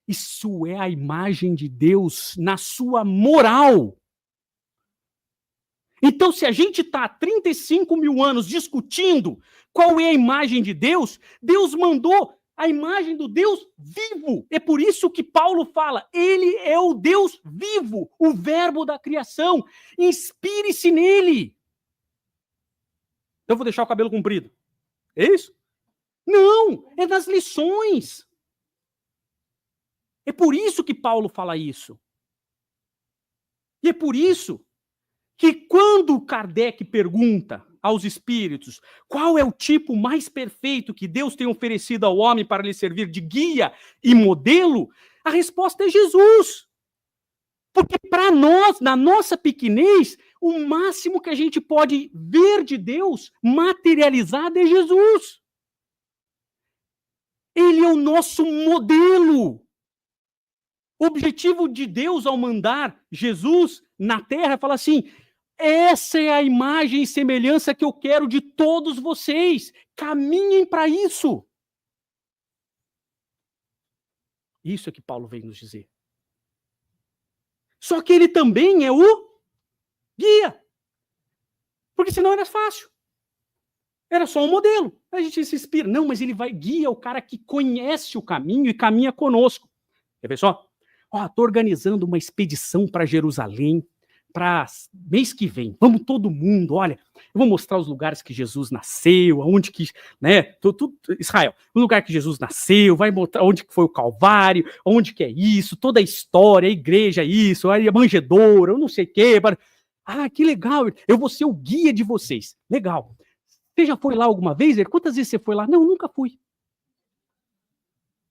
Isso é a imagem de Deus na sua moral. Então, se a gente está há 35 mil anos discutindo qual é a imagem de Deus, Deus mandou a imagem do Deus vivo. É por isso que Paulo fala, ele é o Deus vivo, o verbo da criação. Inspire-se nele. Eu vou deixar o cabelo comprido. É isso? Não, é nas lições. É por isso que Paulo fala isso. E é por isso que quando Kardec pergunta aos espíritos qual é o tipo mais perfeito que Deus tem oferecido ao homem para lhe servir de guia e modelo, a resposta é Jesus. Porque para nós, na nossa pequenez, o máximo que a gente pode ver de Deus materializado é Jesus. Ele é o nosso modelo. O objetivo de Deus ao mandar Jesus na terra é falar assim: essa é a imagem e semelhança que eu quero de todos vocês. Caminhem para isso. Isso é que Paulo vem nos dizer. Só que ele também é o guia. Porque senão era fácil. Era só um modelo. A gente se inspira. Não, mas ele vai guia o cara que conhece o caminho e caminha conosco. Quer ver só? Estou organizando uma expedição para Jerusalém. para mês que vem, vamos todo mundo, olha, eu vou mostrar os lugares que Jesus nasceu, aonde que, né, Israel, o lugar que Jesus nasceu, vai mostrar onde que foi o Calvário, onde que é isso, toda a história, a igreja, isso, a manjedoura, eu não sei o quê. Ah, que legal, eu vou ser o guia de vocês. Legal. Você já foi lá alguma vez? Quantas vezes você foi lá? Não, nunca fui.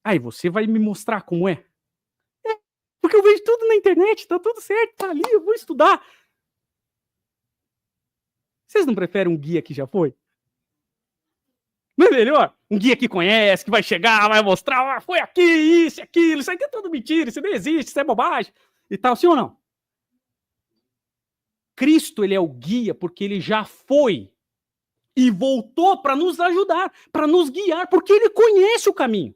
Aí você vai me mostrar como é? Porque eu vejo tudo na internet, tá tudo certo, tá ali, eu vou estudar. Vocês não preferem um guia que já foi? Não é melhor? Um guia que conhece, que vai chegar, vai mostrar, foi aqui, isso, aquilo, isso aqui é tudo mentira, isso não existe, isso é bobagem, e tal, sim ou não? Cristo, ele é o guia porque ele já foi e voltou para nos ajudar, para nos guiar, porque ele conhece o caminho.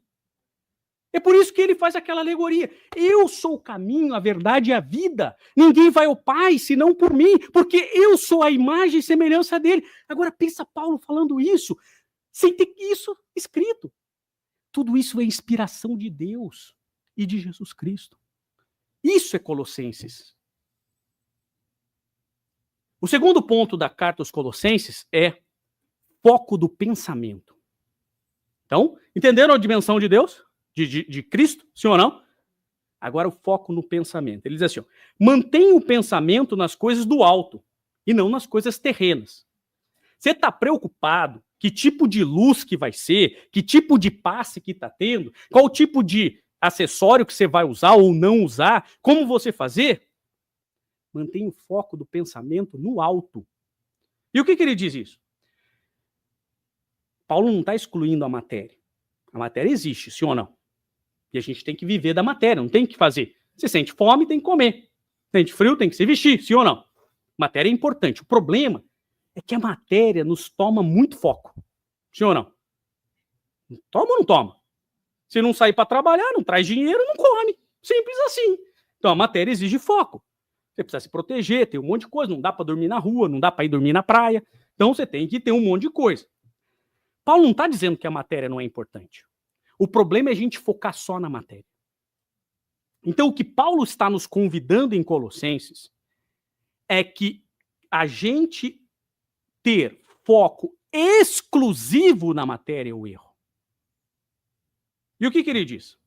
É por isso que ele faz aquela alegoria. Eu sou o caminho, a verdade e a vida. Ninguém vai ao Pai senão por mim, porque eu sou a imagem e semelhança dele. Agora pensa Paulo falando isso, sem ter isso escrito. Tudo isso é inspiração de Deus e de Jesus Cristo. Isso é Colossenses. O segundo ponto da carta aos Colossenses é foco do pensamento. Então, entenderam a dimensão de Deus? De Cristo, sim ou não? Agora o foco no pensamento. Ele diz assim, ó, mantenha o pensamento nas coisas do alto e não nas coisas terrenas. Você está preocupado que tipo de luz que vai ser, que tipo de passe que está tendo, qual tipo de acessório que você vai usar ou não usar, como você fazer? Mantenha o foco do pensamento no alto. E o que ele diz isso? Paulo não está excluindo a matéria. A matéria existe, sim ou não? E a gente tem que viver da matéria, não tem que fazer. Se sente fome, tem que comer. Sente frio, tem que se vestir, sim ou não? Matéria é importante. O problema é que a matéria nos toma muito foco. Sim ou não? Toma ou não toma? Se não sair para trabalhar, não traz dinheiro, não come. Simples assim. Então a matéria exige foco. Você precisa se proteger, tem um monte de coisa. Não dá para dormir na rua, não dá para ir dormir na praia. Então você tem que ter um monte de coisa. Paulo não está dizendo que a matéria não é importante. O problema é a gente focar só na matéria. Então, o que Paulo está nos convidando em Colossenses é que a gente ter foco exclusivo na matéria é o erro. E o que ele diz?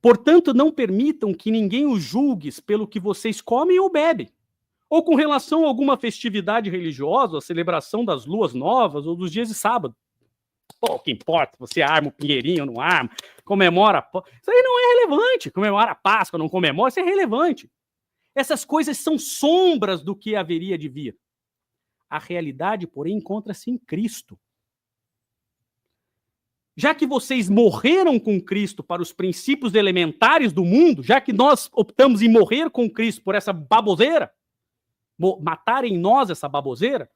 Portanto, não permitam que ninguém os julgue pelo que vocês comem ou bebem, ou com relação a alguma festividade religiosa, a celebração das luas novas ou dos dias de sábado. Pô, o que importa, você arma o pinheirinho ou não arma, comemora... Isso aí não é relevante. Comemora a Páscoa, não comemora, isso é relevante. Essas coisas são sombras do que haveria de vir. A realidade, porém, encontra-se em Cristo. Já que vocês morreram com Cristo para os princípios elementares do mundo, já que nós optamos em morrer com Cristo por essa baboseira, matar em nós essa baboseira,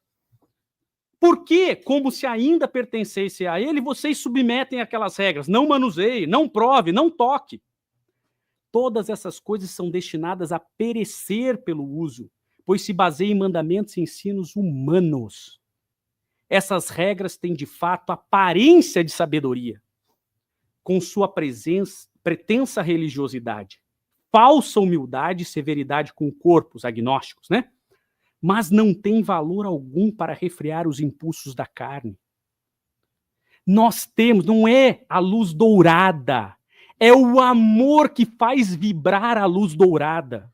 por que, como se ainda pertencesse a ele, vocês submetem aquelas regras? Não manuseie, não prove, não toque. Todas essas coisas são destinadas a perecer pelo uso, pois se baseiam em mandamentos e ensinos humanos. Essas regras têm, de fato, aparência de sabedoria, com sua pretensa religiosidade, falsa humildade e severidade com o corpo, os agnósticos, né? Mas não tem valor algum para refrear os impulsos da carne. Nós temos, não é a luz dourada, é o amor que faz vibrar a luz dourada.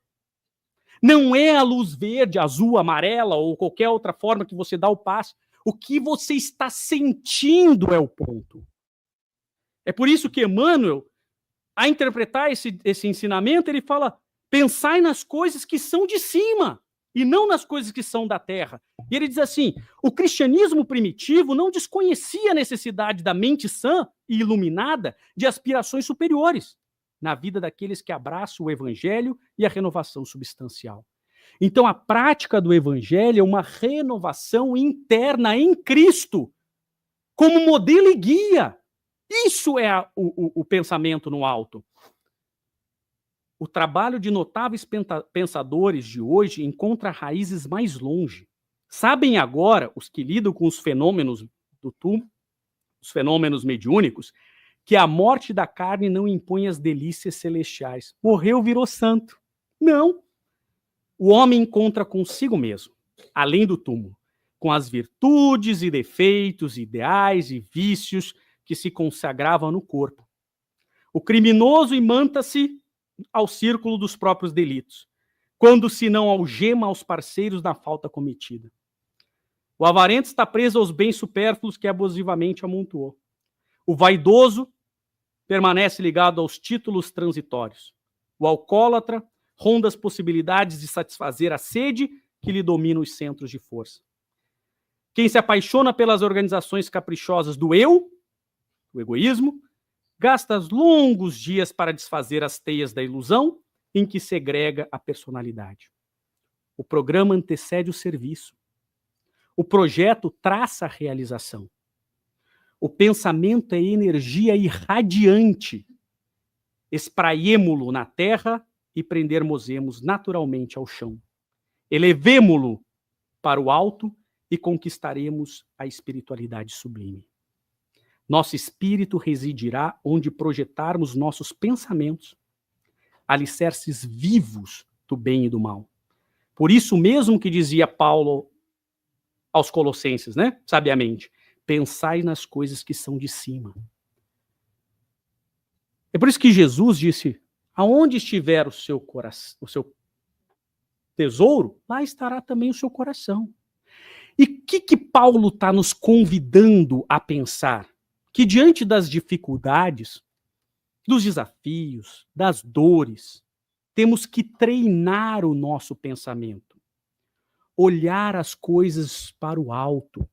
Não é a luz verde, azul, amarela ou qualquer outra forma que você dá o passe. O que você está sentindo é o ponto. É por isso que Emmanuel, a interpretar esse ensinamento, ele fala, pensai nas coisas que são de cima e não nas coisas que são da terra. E ele diz assim, o cristianismo primitivo não desconhecia a necessidade da mente sã e iluminada de aspirações superiores na vida daqueles que abraçam o evangelho e a renovação substancial. Então, a prática do evangelho é uma renovação interna em Cristo, como modelo e guia. Isso é o pensamento no alto. O trabalho de notáveis pensadores de hoje encontra raízes mais longe. Sabem agora, os que lidam com os fenômenos do túmulo, os fenômenos mediúnicos, que a morte da carne não impõe as delícias celestiais. Morreu, virou santo. Não. O homem encontra consigo mesmo, além do túmulo, com as virtudes e defeitos, ideais e vícios que se consagravam no corpo. O criminoso imanta-se ao círculo dos próprios delitos, quando se não algema aos parceiros na falta cometida. O avarento está preso aos bens supérfluos que abusivamente amontoou. O vaidoso permanece ligado aos títulos transitórios. O alcoólatra ronda as possibilidades de satisfazer a sede que lhe domina os centros de força. Quem se apaixona pelas organizações caprichosas do eu, o egoísmo, gasta longos dias para desfazer as teias da ilusão em que segrega a personalidade. O programa antecede o serviço. O projeto traça a realização. O pensamento é energia irradiante. Espraiemo-lo na terra e prendermos-emos naturalmente ao chão. Elevemo-lo para o alto e conquistaremos a espiritualidade sublime. Nosso espírito residirá onde projetarmos nossos pensamentos, alicerces vivos do bem e do mal. Por isso mesmo que dizia Paulo aos Colossenses, né, sabiamente, pensai nas coisas que são de cima. É por isso que Jesus disse, aonde estiver o seu coração, o seu tesouro, lá estará também o seu coração. E o que Paulo está nos convidando a pensar? Que diante das dificuldades, dos desafios, das dores, temos que treinar o nosso pensamento. Olhar as coisas para o alto.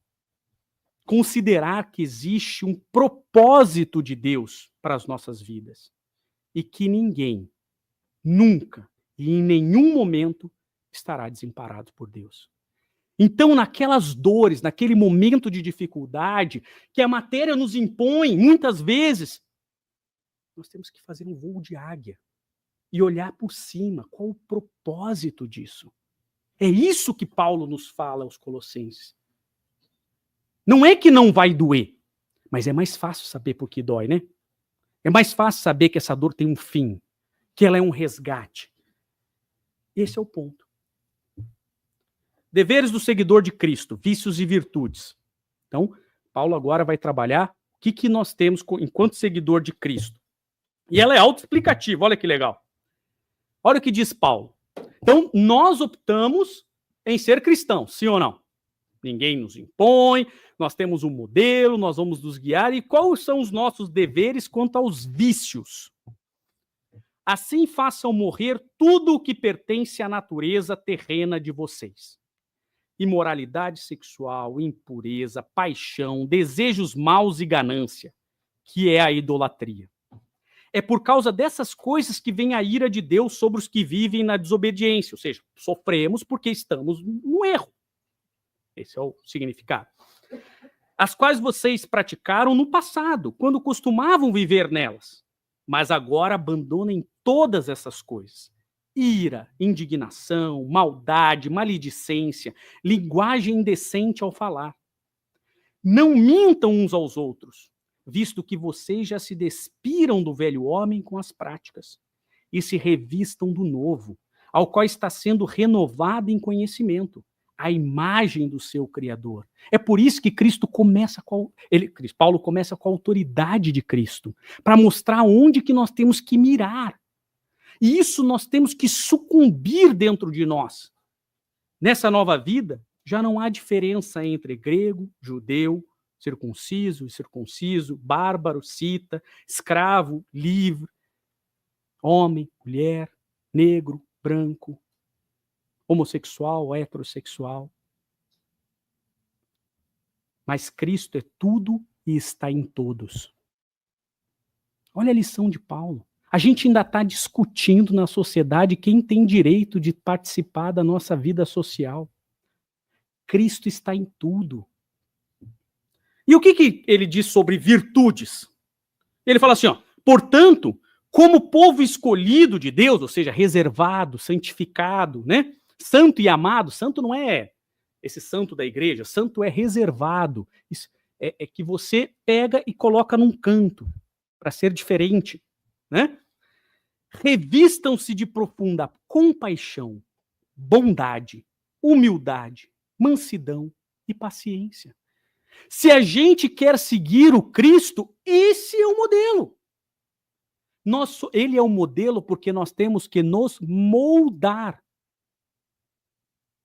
Considerar que existe um propósito de Deus para as nossas vidas. E que ninguém, nunca e em nenhum momento estará desamparado por Deus. Então, naquelas dores, naquele momento de dificuldade, que a matéria nos impõe, muitas vezes, nós temos que fazer um voo de águia e olhar por cima. Qual o propósito disso? É isso que Paulo nos fala aos Colossenses. Não é que não vai doer, mas é mais fácil saber por que dói, né? É mais fácil saber que essa dor tem um fim, que ela é um resgate. Esse é o ponto. Deveres do seguidor de Cristo, vícios e virtudes. Então, Paulo agora vai trabalhar o que nós temos enquanto seguidor de Cristo. E ela é autoexplicativa, olha que legal. Olha o que diz Paulo. Então, nós optamos em ser cristãos, sim ou não? Ninguém nos impõe, nós temos um modelo, nós vamos nos guiar. E quais são os nossos deveres quanto aos vícios? Assim façam morrer tudo o que pertence à natureza terrena de vocês. Imoralidade sexual, impureza, paixão, desejos maus e ganância, que é a idolatria. É por causa dessas coisas que vem a ira de Deus sobre os que vivem na desobediência, ou seja, sofremos porque estamos no erro. Esse é o significado. As quais vocês praticaram no passado, quando costumavam viver nelas, mas agora abandonem todas essas coisas. Ira, indignação, maldade, maledicência, linguagem indecente ao falar. Não mintam uns aos outros, visto que vocês já se despiram do velho homem com as práticas e se revistam do novo, ao qual está sendo renovado em conhecimento, a imagem do seu Criador. É por isso que Paulo começa com a autoridade de Cristo, para mostrar onde que nós temos que mirar. E isso nós temos que sucumbir dentro de nós. Nessa nova vida, já não há diferença entre grego, judeu, circunciso, incircunciso, bárbaro, cita, escravo, livre, homem, mulher, negro, branco, homossexual, heterossexual. Mas Cristo é tudo e está em todos. Olha a lição de Paulo. A gente ainda está discutindo na sociedade quem tem direito de participar da nossa vida social. Cristo está em tudo. E o que ele diz sobre virtudes? Ele fala assim, portanto, como povo escolhido de Deus, ou seja, reservado, santificado, né? Santo e amado. Santo não é esse santo da igreja, santo é reservado. Isso é que você pega e coloca num canto. para ser diferente, né? Revistam-se de profunda compaixão, bondade, humildade, mansidão e paciência. Se a gente quer seguir o Cristo, esse é o modelo. Ele é o modelo porque nós temos que nos moldar.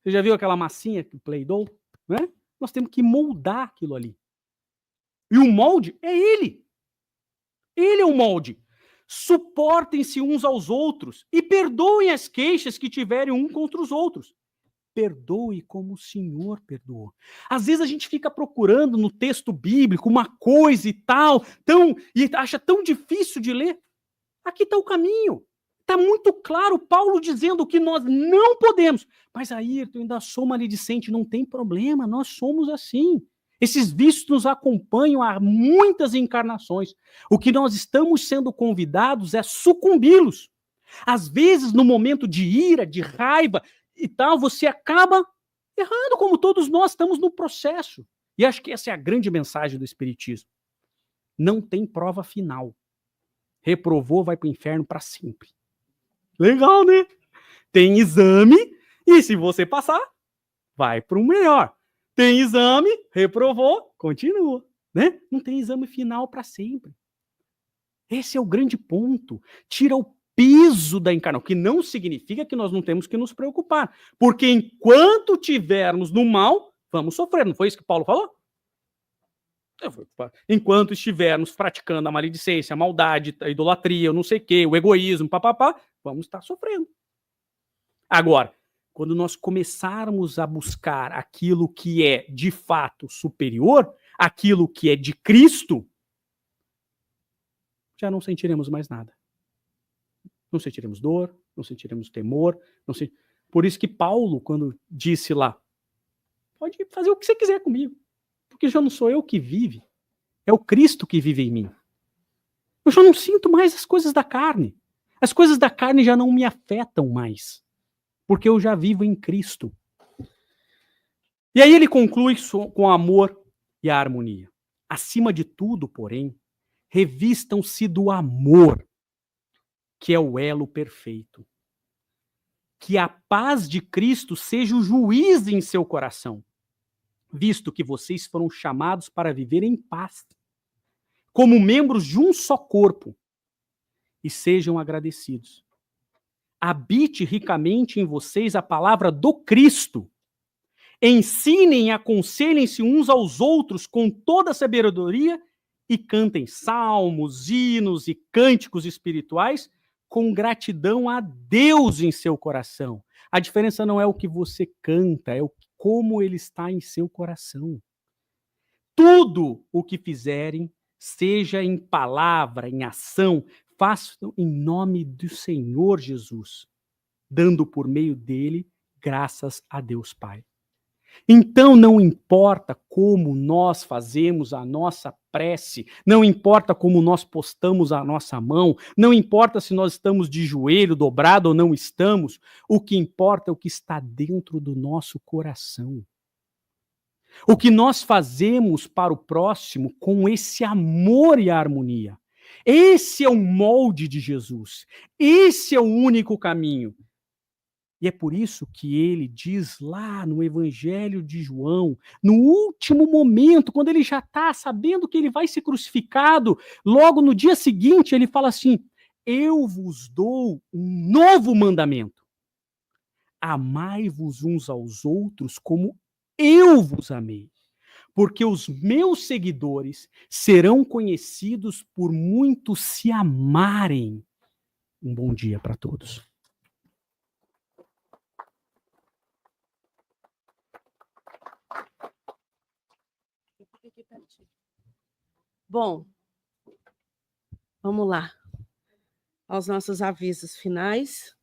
Você já viu aquela massinha que Play-Doh, né? Nós temos que moldar aquilo ali. E o molde é ele. Ele é o molde. Suportem-se uns aos outros e perdoem as queixas que tiverem um contra os outros. Perdoe como o Senhor perdoou. Às vezes a gente fica procurando no texto bíblico uma coisa e tal, e acha tão difícil de ler. Aqui está o caminho. Está muito claro Paulo dizendo que nós não podemos. Mas aí, eu ainda sou maledicente, não tem problema, nós somos assim. Esses vícios nos acompanham há muitas encarnações. O que nós estamos sendo convidados é sucumbi-los. Às vezes, no momento de ira, de raiva e tal, você acaba errando, como todos nós estamos no processo. E acho que essa é a grande mensagem do Espiritismo. Não tem prova final. Reprovou, vai para o inferno para sempre. Legal, né? Tem exame e se você passar, vai para o melhor. Tem exame, reprovou, continua, né? Não tem exame final para sempre. Esse é o grande ponto. Tira o peso da encarnação, que não significa que nós não temos que nos preocupar, porque enquanto tivermos no mal, vamos sofrer. Não foi isso que Paulo falou? Enquanto estivermos praticando a maledicência, a maldade, a idolatria, eu não sei o quê, o egoísmo, papapá, vamos estar sofrendo. Agora, quando nós começarmos a buscar aquilo que é de fato superior, aquilo que é de Cristo, já não sentiremos mais nada. Não sentiremos dor, não sentiremos temor. Por isso que Paulo, quando disse lá, pode fazer o que você quiser comigo, porque já não sou eu que vive, é o Cristo que vive em mim. Eu já não sinto mais as coisas da carne. As coisas da carne já não me afetam mais, porque eu já vivo em Cristo. E aí ele conclui com o amor e a harmonia. Acima de tudo, porém, revistam-se do amor, que é o elo perfeito. Que a paz de Cristo seja o juiz em seu coração, visto que vocês foram chamados para viver em paz, como membros de um só corpo, e sejam agradecidos. Habite ricamente em vocês a palavra do Cristo. Ensinem e aconselhem-se uns aos outros com toda a sabedoria e cantem salmos, hinos e cânticos espirituais com gratidão a Deus em seu coração. A diferença não é o que você canta, é como ele está em seu coração. Tudo o que fizerem, seja em palavra, em ação, façam em nome do Senhor Jesus, dando por meio dele graças a Deus Pai. Então não importa como nós fazemos a nossa prece, não importa como nós postamos a nossa mão, não importa se nós estamos de joelho dobrado ou não estamos, o que importa é o que está dentro do nosso coração. O que nós fazemos para o próximo com esse amor e harmonia. Esse é o molde de Jesus. Esse é o único caminho. E é por isso que ele diz lá no Evangelho de João, no último momento, quando ele já está sabendo que ele vai ser crucificado, logo no dia seguinte ele fala assim, eu vos dou um novo mandamento. Amai-vos uns aos outros como eu vos amei. Porque os meus seguidores serão conhecidos por muitos se amarem. Um bom dia para todos. Bom, vamos lá aos nossos avisos finais.